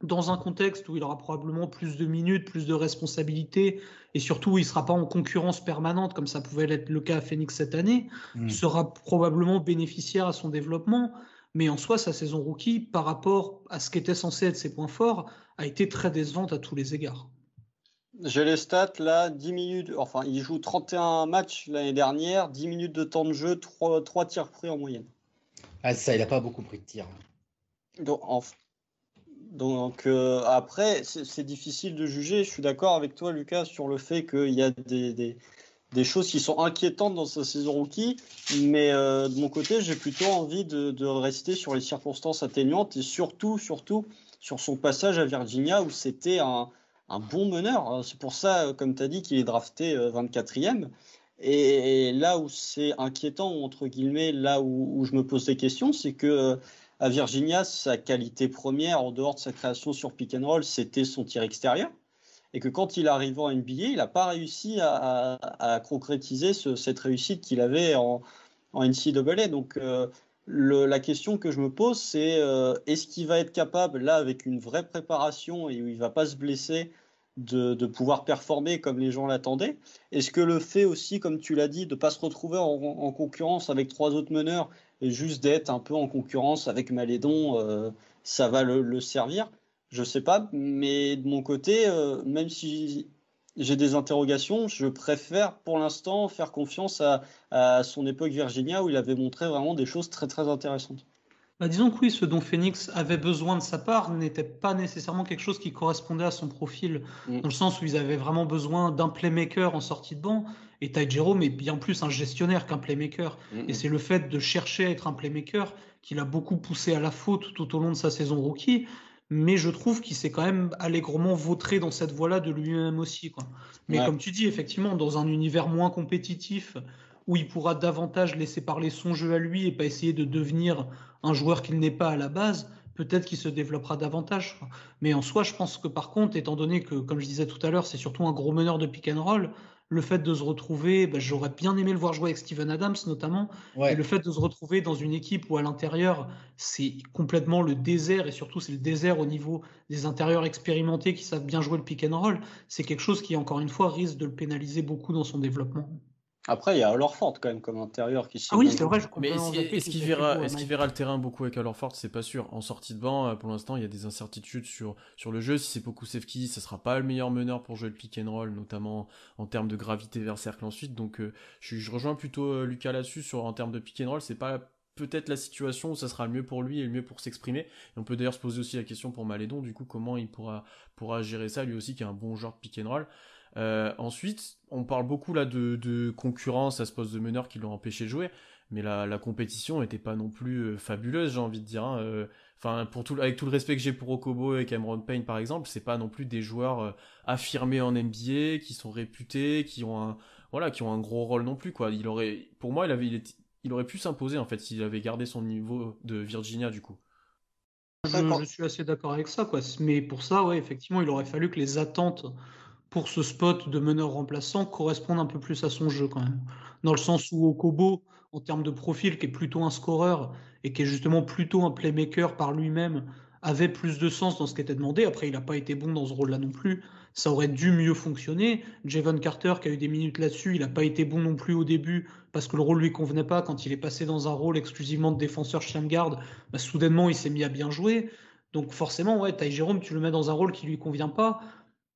dans un contexte où il aura probablement plus de minutes, plus de responsabilités, et surtout où il ne sera pas en concurrence permanente, comme ça pouvait être le cas à Phoenix cette année, sera probablement bénéficiaire à son développement. Mais en soi, sa saison rookie, par rapport à ce qu'était censé être ses points forts, a été très décevante à tous les égards. J'ai les stats là, 10 minutes, enfin il joue 31 matchs l'année dernière, 10 minutes de temps de jeu, 3 tirs pris en moyenne. Ah, ça, il n'a pas beaucoup pris de tirs. Donc après, c'est difficile de juger. Je suis d'accord avec toi, Lucas, sur le fait qu'il y a des choses qui sont inquiétantes dans sa saison rookie. Mais de mon côté, j'ai plutôt envie de rester sur les circonstances atténuantes et surtout sur son passage à Virginia où c'était un bon meneur. C'est pour ça, comme tu as dit, qu'il est drafté 24e. Et là où c'est inquiétant, entre guillemets, là où je me pose des questions, c'est que à Virginia, sa qualité première, en dehors de sa création sur pick and roll, c'était son tir extérieur. Et que quand il arrive en NBA, il n'a pas réussi à concrétiser cette réussite qu'il avait en NCAA. Donc la question que je me pose, c'est est-ce qu'il va être capable, là, avec une vraie préparation et où il ne va pas se blesser, de pouvoir performer comme les gens l'attendaient? Est-ce que le fait aussi, comme tu l'as dit, de ne pas se retrouver en concurrence avec 3 autres meneurs et juste d'être un peu en concurrence avec Malédon, ça va le servir? Je sais pas, mais de mon côté, même si j'ai des interrogations, je préfère pour l'instant faire confiance à son époque Virginia où il avait montré vraiment des choses très très intéressantes. Disons que oui, ce dont Phoenix avait besoin de sa part n'était pas nécessairement quelque chose qui correspondait à son profil, dans le sens où ils avaient vraiment besoin d'un playmaker en sortie de banc, et Ty Jerome est bien plus un gestionnaire qu'un playmaker. Et c'est le fait de chercher à être un playmaker qui l'a beaucoup poussé à la faute tout au long de sa saison rookie, mais je trouve qu'il s'est quand même allègrement vautré dans cette voie-là de lui-même aussi, quoi. Mais comme tu dis, effectivement, dans un univers moins compétitif, où il pourra davantage laisser parler son jeu à lui et pas essayer de devenir un joueur qu'il n'est pas à la base, peut-être qu'il se développera davantage. Mais en soi, je pense que par contre, étant donné que, comme je disais tout à l'heure, c'est surtout un gros meneur de pick and roll, le fait de se retrouver, j'aurais bien aimé le voir jouer avec Steven Adams notamment, et le fait de se retrouver dans une équipe où à l'intérieur, c'est complètement le désert, et surtout c'est le désert au niveau des intérieurs expérimentés qui savent bien jouer le pick and roll, c'est quelque chose qui, encore une fois, risque de le pénaliser beaucoup dans son développement. Après, il y a Horford quand même comme intérieur qui Ah oui, c'est vrai, je Mais complètement zappé est-ce qu'il verra le terrain beaucoup avec Horford? C'est pas sûr. En sortie de banc, pour l'instant, il y a des incertitudes sur le jeu. Si c'est Pokusevski, ça sera pas le meilleur meneur pour jouer le pick and roll, notamment en termes de gravité vers cercle ensuite. Donc, je rejoins plutôt Lucas là-dessus. En termes de pick and roll, c'est pas peut-être la situation où ça sera le mieux pour lui et le mieux pour s'exprimer. Et on peut d'ailleurs se poser aussi la question pour Malédon, du coup, comment il pourra gérer ça, lui aussi, qui est un bon joueur de pick and roll. Ensuite, on parle beaucoup là de concurrence à ce poste de meneur qui l'ont empêché de jouer, mais la compétition n'était pas non plus fabuleuse, j'ai envie de dire. Enfin, avec tout le respect que j'ai pour Okobo et Cameron Payne par exemple, c'est pas non plus des joueurs affirmés en NBA, qui sont réputés, qui ont un gros rôle non plus quoi. Pour moi, il aurait pu s'imposer en fait s'il avait gardé son niveau de Virginia du coup. Je suis assez d'accord avec ça, quoi. Mais pour ça, ouais, effectivement, il aurait fallu que les attentes pour ce spot de meneur remplaçant correspondent un peu plus à son jeu quand même. Dans le sens où Okobo, en termes de profil, qui est plutôt un scoreur et qui est justement plutôt un playmaker par lui-même, avait plus de sens dans ce qui était demandé. Après, il n'a pas été bon dans ce rôle-là non plus. Ça aurait dû mieux fonctionner. Javon Carter, qui a eu des minutes là-dessus, il n'a pas été bon non plus au début parce que le rôle lui convenait pas. Quand il est passé dans un rôle exclusivement de défenseur chien de garde, soudainement, il s'est mis à bien jouer. Donc forcément, ouais, Ty Jerome, tu le mets dans un rôle qui lui convient pas,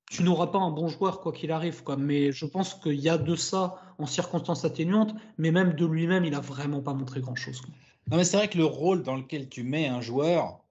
tu n'auras pas un bon joueur quoi qu'il arrive, quoi. Mais je pense qu'il y a de ça en circonstances atténuantes, mais même de lui-même, il a vraiment pas montré grand-chose, quoi. Non, mais c'est vrai que le rôle dans lequel tu mets un joueur,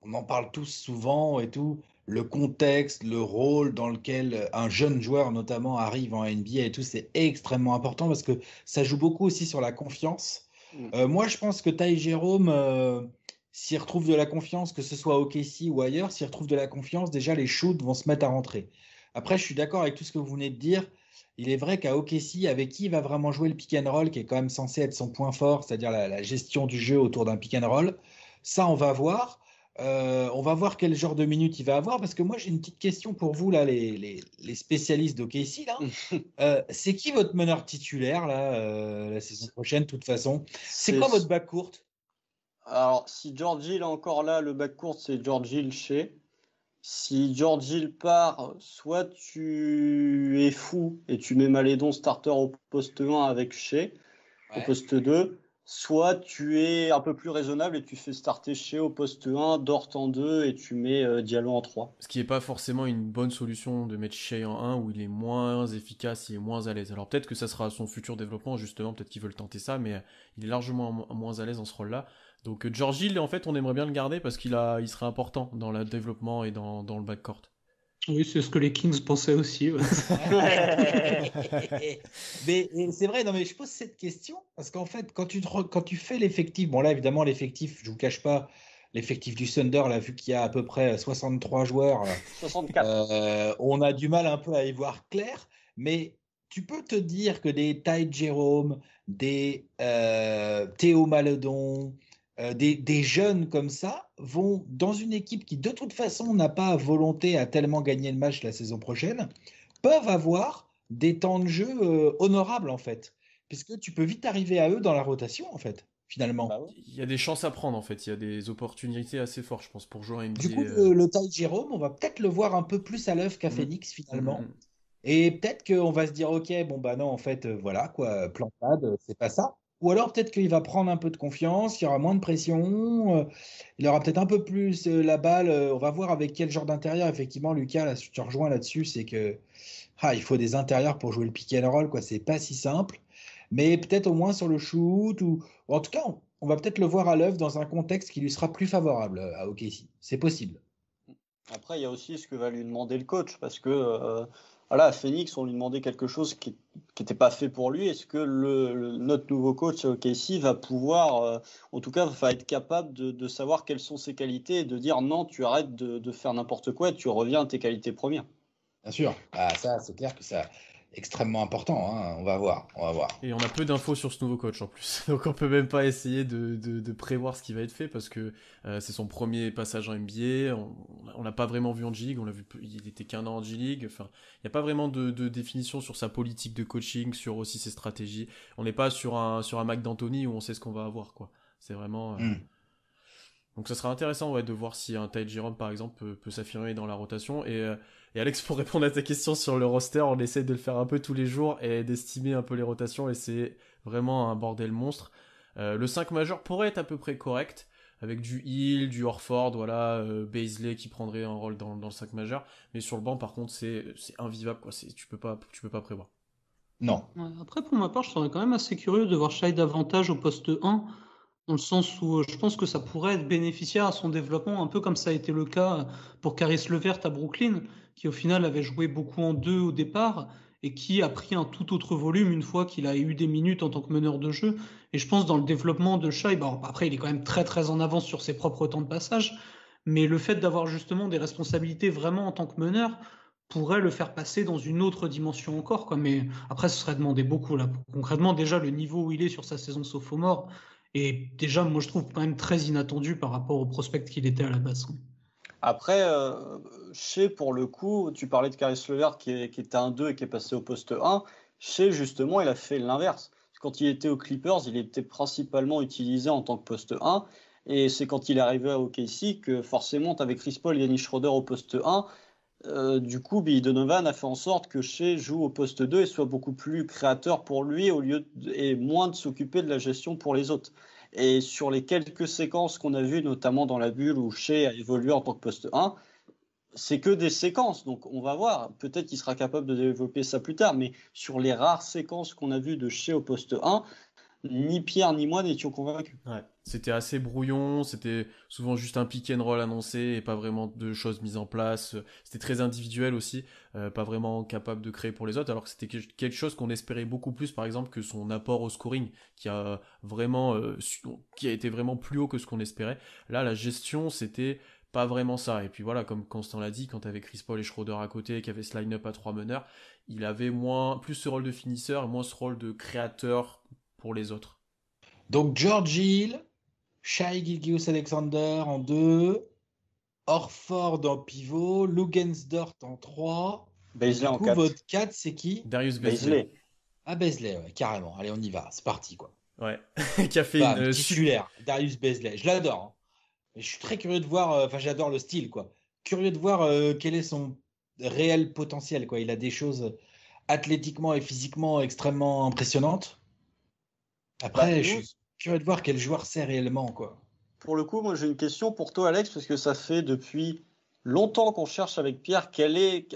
on en parle tous souvent et tout, le contexte, le rôle dans lequel un jeune joueur notamment arrive en NBA et tout, c'est extrêmement important parce que ça joue beaucoup aussi sur la confiance. Moi, je pense que Ty Jerome, s'il retrouve de la confiance, que ce soit au OKC ou ailleurs, s'il retrouve de la confiance, déjà les shoots vont se mettre à rentrer. Après, je suis d'accord avec tout ce que vous venez de dire. Il est vrai qu'à OKC, avec qui il va vraiment jouer le pick and roll, qui est quand même censé être son point fort, c'est-à-dire la gestion du jeu autour d'un pick and roll, ça, on va voir. On va voir quel genre de minutes il va avoir, parce que moi, j'ai une petite question pour vous, là, les spécialistes d'OKC, là. C'est qui votre meneur titulaire, là, la saison prochaine, de toute façon? C'est quoi votre backcourt? Alors, si George Hill est encore là, le backcourt, c'est George Hill Shea. Si George Hill part, soit tu es fou et tu mets Malédon starter au poste 1 avec Shea, au poste 2, soit tu es un peu plus raisonnable et tu fais starter Shea au poste 1, Dort en 2 et tu mets Diallo en 3. Ce qui n'est pas forcément une bonne solution de mettre Shea en 1 où il est moins efficace, il est moins à l'aise. Alors peut-être que ça sera son futur développement justement, peut-être qu'ils veulent tenter ça, mais il est largement moins à l'aise dans ce rôle-là. Donc George Hill, en fait, on aimerait bien le garder parce il serait important dans le développement et dans le backcourt. Oui, c'est ce que les Kings pensaient aussi. Ouais. Mais c'est vrai, non, mais je pose cette question parce qu'en fait, quand tu fais l'effectif, bon là évidemment l'effectif, je vous cache pas, l'effectif du Thunder, là, vu qu'il y a à peu près 63 joueurs, 64. on a du mal un peu à y voir clair, mais tu peux te dire que des Ty Jerome, des Théo Maledon, des jeunes comme ça vont dans une équipe qui de toute façon n'a pas volonté à tellement gagner le match la saison prochaine, peuvent avoir des temps de jeu honorables en fait, puisque tu peux vite arriver à eux dans la rotation en fait, finalement. Bah ouais. Il y a des chances à prendre en fait, il y a des opportunités assez fortes, je pense, pour jouer à NBA. Du coup, le Ty Jerome, on va peut-être le voir un peu plus à l'œuvre qu'à Phoenix finalement. Et peut-être qu'on va se dire, ok, bon bah non, en fait, voilà, quoi, plantade, c'est pas ça. Ou alors peut-être qu'il va prendre un peu de confiance, il y aura moins de pression, il aura peut-être un peu plus la balle. On va voir avec quel genre d'intérieur, effectivement, Lucas, là, je te rejoins là-dessus, c'est que il faut des intérieurs pour jouer le pick and roll, quoi, c'est pas si simple. Mais peut-être au moins sur le shoot, ou en tout cas, on va peut-être le voir à l'œuvre dans un contexte qui lui sera plus favorable à OKC. C'est possible. Après, il y a aussi ce que va lui demander le coach, parce que voilà, à Phoenix, on lui demandait quelque chose qui n'était pas fait pour lui. Est-ce que notre nouveau coach OKC va pouvoir, en tout cas, va être capable de savoir quelles sont ses qualités et de dire non, tu arrêtes de faire n'importe quoi et tu reviens à tes qualités premières. Bien sûr, ça, c'est clair que ça. extrêmement important, hein. On va voir, on va voir. Et on a peu d'infos sur ce nouveau coach en plus. Donc on peut même pas essayer de prévoir ce qui va être fait parce que c'est son premier passage en NBA. On l'a pas vraiment vu en G-League. On l'a vu, il était qu'un an en G-League. Enfin, il n'y a pas vraiment de définition sur sa politique de coaching, sur aussi ses stratégies. On n'est pas sur un Mac D'Antoni où on sait ce qu'on va avoir, quoi. C'est vraiment. Donc ça sera intéressant de voir si un Ty Jerome par exemple peut s'affirmer dans la rotation. Et Alex, pour répondre à ta question sur le roster, on essaie de le faire un peu tous les jours et d'estimer un peu les rotations et c'est vraiment un bordel monstre. Le 5 majeur pourrait être à peu près correct avec du Hill, du Horford, Bazley qui prendrait un rôle dans le 5 majeur. Mais sur le banc par contre c'est invivable, quoi. Tu peux pas prévoir. Non. Ouais, après, pour ma part, je serais quand même assez curieux de voir Shai davantage au poste 1. Dans le sens où je pense que ça pourrait être bénéficiaire à son développement, un peu comme ça a été le cas pour Caris LeVert à Brooklyn, qui au final avait joué beaucoup en 2 au départ et qui a pris un tout autre volume une fois qu'il a eu des minutes en tant que meneur de jeu. Et je pense dans le développement de Shai, après il est quand même très très en avance sur ses propres temps de passage, mais le fait d'avoir justement des responsabilités vraiment en tant que meneur pourrait le faire passer dans une autre dimension encore, quoi. Mais après, ce serait demander beaucoup là. Concrètement, déjà le niveau où il est sur sa saison sophomore, et déjà, moi, je trouve quand même très inattendu par rapport au prospect qu'il était à la base. Après, chez pour le coup, tu parlais de Caris LeVert qui était un 2 et qui est passé au poste 1. Chez, justement, il a fait l'inverse. Quand il était aux Clippers, il était principalement utilisé en tant que poste 1. Et c'est quand il est arrivé à OKC que forcément, tu avais Chris Paul et Dennis Schroeder au poste 1. Du coup, Billy Donovan a fait en sorte que Shea joue au poste 2 et soit beaucoup plus créateur pour lui et moins de s'occuper de la gestion pour les autres. Et sur les quelques séquences qu'on a vues, notamment dans la bulle où Shea a évolué en tant que poste 1, c'est que des séquences. Donc on va voir, peut-être qu'il sera capable de développer ça plus tard, mais sur les rares séquences qu'on a vues de Shea au poste 1, ni Pierre ni moi n'étions convaincus. Ouais, c'était assez brouillon, c'était souvent juste un pick and roll annoncé et pas vraiment de choses mises en place. C'était très individuel aussi, pas vraiment capable de créer pour les autres, alors que c'était quelque chose qu'on espérait beaucoup plus, par exemple, que son apport au scoring, qui a été vraiment plus haut que ce qu'on espérait. Là, la gestion, c'était pas vraiment ça. Et puis voilà, comme Constant l'a dit, quand t'avais Chris Paul et Schroeder à côté, qui avait ce line-up à 3 meneurs, il avait plus ce rôle de finisseur et moins ce rôle de créateur pour les autres. Donc George Hill, Shai Gilgeous-Alexander en 2, Horford en pivot, Lugensdort en 3. Bazley en Du coup, 4. votre 4, c'est qui? Darius Bazley. Ah, Bazley, ouais, carrément. Allez, on y va, c'est parti, quoi. Ouais, qui a fait Bam, titulaire, Darius Bazley. Je l'adore, hein. Mais je suis très curieux de voir, enfin, j'adore le style, quoi. Curieux de voir quel est son réel potentiel, quoi. Il a des choses athlétiquement et physiquement extrêmement impressionnantes. Après, je suis curieux de voir quel joueur c'est réellement, quoi. Pour le coup, moi j'ai une question pour toi, Alex, parce que ça fait depuis longtemps qu'on cherche avec Pierre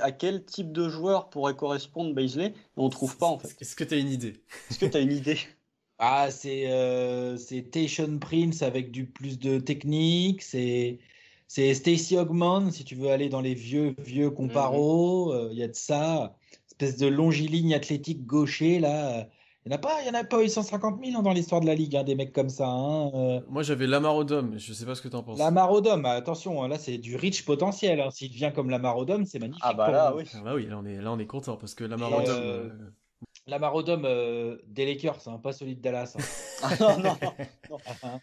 à quel type de joueur pourrait correspondre Bazley, et on ne trouve pas en fait. Est-ce que tu as une idée? Est-ce que tu as une idée? Ah, c'est Tayshaun Prince avec du plus de technique. C'est Stacey Ogman, si tu veux aller dans les vieux comparos. Il y a de ça. Espèce de longiligne athlétique gaucher, là. Il n'y en a pas eu 150 000 hein, dans l'histoire de la Ligue, hein, des mecs comme ça. Hein. Moi j'avais Lamar Odom, je sais pas ce que t'en penses. Lamar Odom, attention, hein, là c'est du rich potentiel. Hein. S'il devient comme Lamar Odom, c'est magnifique. Ah bah là, nous. oui. Ah bah oui, là on est content parce que Lamar Et, Odom. Lamar Odom des Lakers, hein, pas celui de Dallas. Hein. Ah non.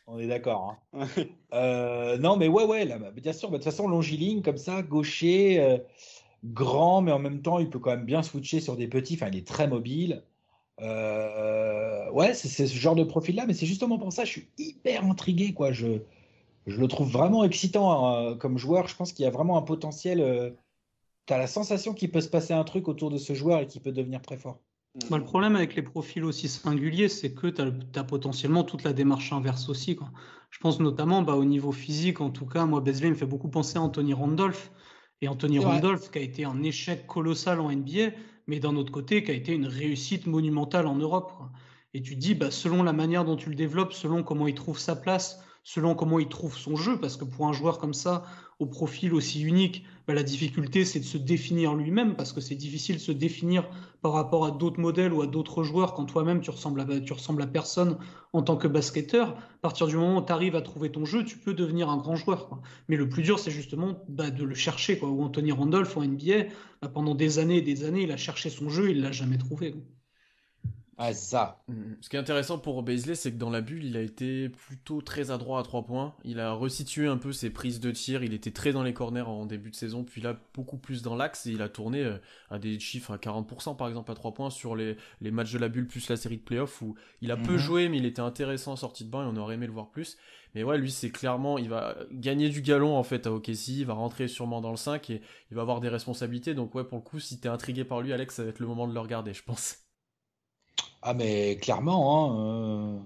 On est d'accord. Hein. Non, mais ouais, là, bien sûr. De toute façon, longiligne, comme ça, gaucher, grand, mais en même temps, il peut quand même bien switcher sur des petits. Enfin, il est très mobile. Ouais, c'est ce genre de profil-là, mais c'est justement pour ça que je suis hyper intrigué, quoi. Je le trouve vraiment excitant hein, comme joueur. Je pense qu'il y a vraiment un potentiel. Tu as la sensation qu'il peut se passer un truc autour de ce joueur et qu'il peut devenir très fort. Le problème avec les profils aussi singuliers, c'est que tu as potentiellement toute la démarche inverse aussi, quoi. Je pense notamment au niveau physique, en tout cas, moi, Bazley me fait beaucoup penser à Anthony Randolph. Et Anthony Randolph, qui a été un échec colossal en NBA, mais d'un autre côté, qui a été une réussite monumentale en Europe, quoi. Et tu te dis, selon la manière dont tu le développes, selon comment il trouve sa place, selon comment il trouve son jeu, parce que pour un joueur comme ça, au profil aussi unique, la difficulté c'est de se définir lui-même, parce que c'est difficile de se définir par rapport à d'autres modèles ou à d'autres joueurs quand toi-même tu ressembles à personne en tant que basketteur. À partir du moment où tu arrives à trouver ton jeu, tu peux devenir un grand joueur, quoi. Mais le plus dur, c'est justement de le chercher, quoi. Ou Anthony Randolph en NBA, pendant des années et des années, il a cherché son jeu, il l'a jamais trouvé, quoi. Ah, c'est ça. Ce qui est intéressant pour Beasley, c'est que dans la bulle, il a été plutôt très adroit à 3 points. Il a resitué un peu ses prises de tir. Il était très dans les corners en début de saison, puis là, beaucoup plus dans l'axe. Et il a tourné à des chiffres à 40% par exemple à 3 points sur les matchs de la bulle plus la série de playoffs où il a peu joué, mais il était intéressant en sortie de banc et on aurait aimé le voir plus. Mais ouais, lui, c'est clairement, il va gagner du galon en fait à OKC. Il va rentrer sûrement dans le 5 et il va avoir des responsabilités. Donc ouais, pour le coup, si t'es intrigué par lui, Alex, ça va être le moment de le regarder, je pense. Ah, mais clairement, hein,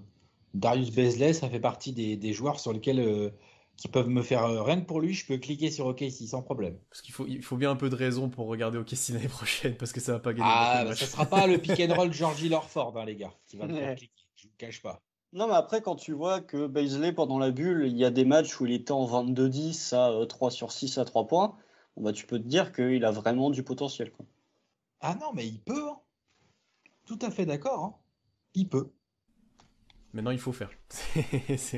Darius Bezley, ça fait partie des joueurs sur lesquels qui peuvent me faire rien que pour lui, je peux cliquer sur OKC sans problème. Parce il faut bien un peu de raison pour regarder OKC l'année prochaine, parce que ça va pas gagner beaucoup Ah, de bah, matchs. ça sera pas le pick and roll Georgie Lorford, hein, les gars, qui va me faire cliquer, je vous le cache pas. Non, mais après, quand tu vois que Beasley, pendant la bulle, il y a des matchs où il était en 22-10 à 3 sur 6 à 3 points, bon, bah, tu peux te dire qu'il a vraiment du potentiel, quoi. Ah non, mais il peut, hein. Tout à fait d'accord, hein. Il peut. Maintenant, il faut faire.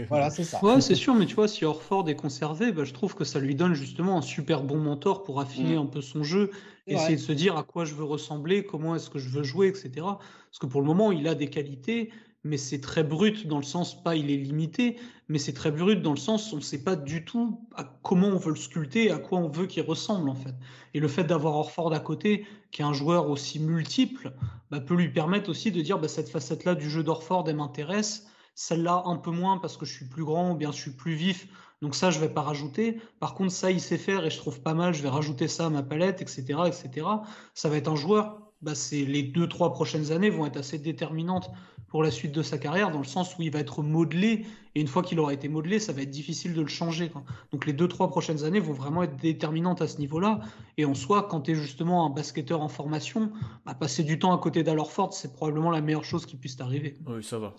Voilà, c'est ça. Ouais, c'est sûr, mais tu vois, si Horford est conservé, je trouve que ça lui donne justement un super bon mentor pour affiner un peu son jeu, C'est essayer vrai. de se dire à quoi je veux ressembler, comment est-ce que je veux jouer, etc. Parce que pour le moment, il a des qualités, mais c'est très brut dans le sens, pas il est limité, mais c'est très brut dans le sens, on ne sait pas du tout à comment on veut le sculpter, à quoi on veut qu'il ressemble en fait. Et le fait d'avoir Horford à côté, qui est un joueur aussi multiple, peut lui permettre aussi de dire cette facette-là du jeu d'Horford, elle m'intéresse. Celle-là, un peu moins parce que je suis plus grand ou bien je suis plus vif. Donc ça, je vais pas rajouter. Par contre, ça, il sait faire et je trouve pas mal. Je vais rajouter ça à ma palette, etc., etc. Ça va être un joueur. C'est les 2-3 prochaines années vont être assez déterminantes pour la suite de sa carrière, dans le sens où il va être modelé. Et une fois qu'il aura été modelé, ça va être difficile de le changer, quoi. Donc les 2-3 prochaines années vont vraiment être déterminantes à ce niveau-là. Et en soi, quand tu es justement un basketteur en formation, passer du temps à côté d'Al Horford, c'est probablement la meilleure chose qui puisse t'arriver. Oui, ça va.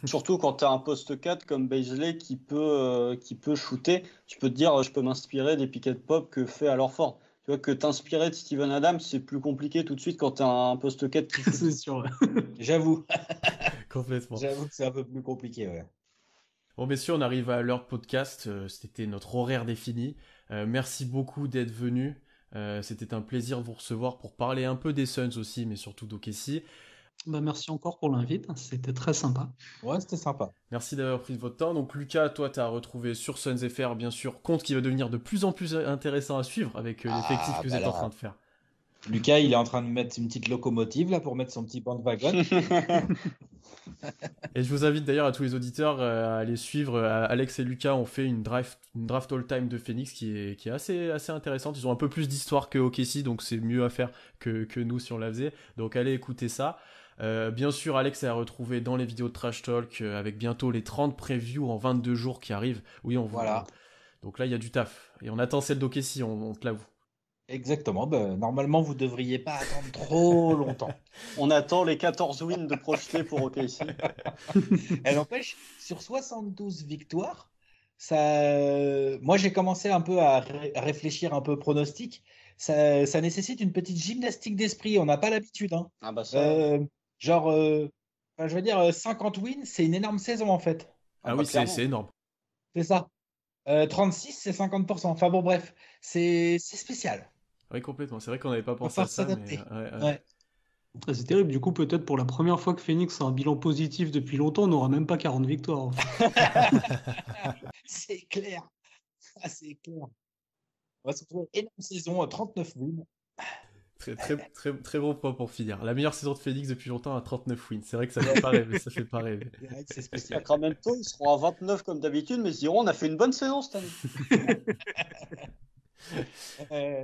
Surtout quand tu as un poste 4 comme Beasley qui peut shooter, tu peux te dire je peux m'inspirer des pick and pop que fait Al Horford. Tu vois que t'inspirer de Steven Adams, c'est plus compliqué tout de suite quand tu as un poste 4 qui shoot. C'est sûr. J'avoue. Complètement. J'avoue que c'est un peu plus compliqué, ouais. Bon, messieurs, on arrive à l'heure de podcast. C'était notre horaire défini. Merci beaucoup d'être venus. C'était un plaisir de vous recevoir pour parler un peu des Suns aussi, mais surtout d'OKC. Merci encore pour l'invite, c'était très sympa. Ouais, c'était sympa. Merci d'avoir pris de votre temps. Donc Lucas, toi, tu as retrouvé sur Suns FR, bien sûr, compte qui va devenir de plus en plus intéressant à suivre avec l'effectif que vous êtes en train de faire. Lucas, il est en train de mettre une petite locomotive là pour mettre son petit bandwagon. Et je vous invite d'ailleurs à tous les auditeurs à aller suivre. Alex et Lucas ont fait une draft all-time de Phoenix qui est assez intéressante. Ils ont un peu plus d'histoire que OKC, donc c'est mieux à faire que nous si on la faisait. Donc allez écouter ça. Bien sûr, Alex est à retrouver dans les vidéos de Trash Talk avec bientôt les 30 previews en 22 jours qui arrivent. Oui, Voilà. Donc là, il y a du taf. Et on attend celle d'OKC, on te l'avoue. Exactement. Normalement, vous devriez pas attendre trop longtemps. On attend les 14 wins de projeter pour OKC. Elle n'empêche, sur 72 victoires, ça... moi j'ai commencé un peu à réfléchir un peu pronostic. Ça nécessite une petite gymnastique d'esprit. On n'a pas l'habitude, hein. Ah bah ça. Je veux dire, 50 wins, c'est une énorme saison en fait. Ah oui, clairement. c'est énorme. C'est ça. 36, c'est 50%. Enfin bon, bref, c'est spécial. Oui, complètement. C'est vrai qu'on n'avait pas pensé falloir à ça, mais s'adapter. ouais. C'est terrible, du coup peut-être pour la première fois que Phoenix a un bilan positif depuis longtemps, on n'aura même pas 40 victoires. C'est clair. Ah, c'est clair. On va se retrouver une énorme saison, 39 wins. Très bon point pour finir. La meilleure saison de Phoenix depuis longtemps à 39 wins. C'est vrai que ça fait pas rêver, ça fait pas rêver. C'est spécial. Sacramento, ils seront à 29 comme d'habitude, mais ils diront on a fait une bonne saison cette année.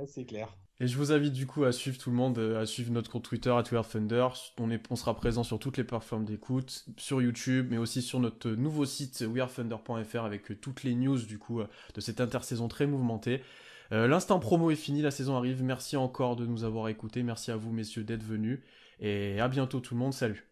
C'est clair. Et je vous invite du coup à suivre tout le monde, à suivre notre compte Twitter @WeAreThunder. On sera présent sur toutes les plateformes d'écoute, sur YouTube, mais aussi sur notre nouveau site wearethunder.fr avec toutes les news du coup de cette intersaison très mouvementée. L'instant promo est fini, la saison arrive. Merci encore de nous avoir écoutés. Merci à vous messieurs d'être venus. Et à bientôt tout le monde. Salut.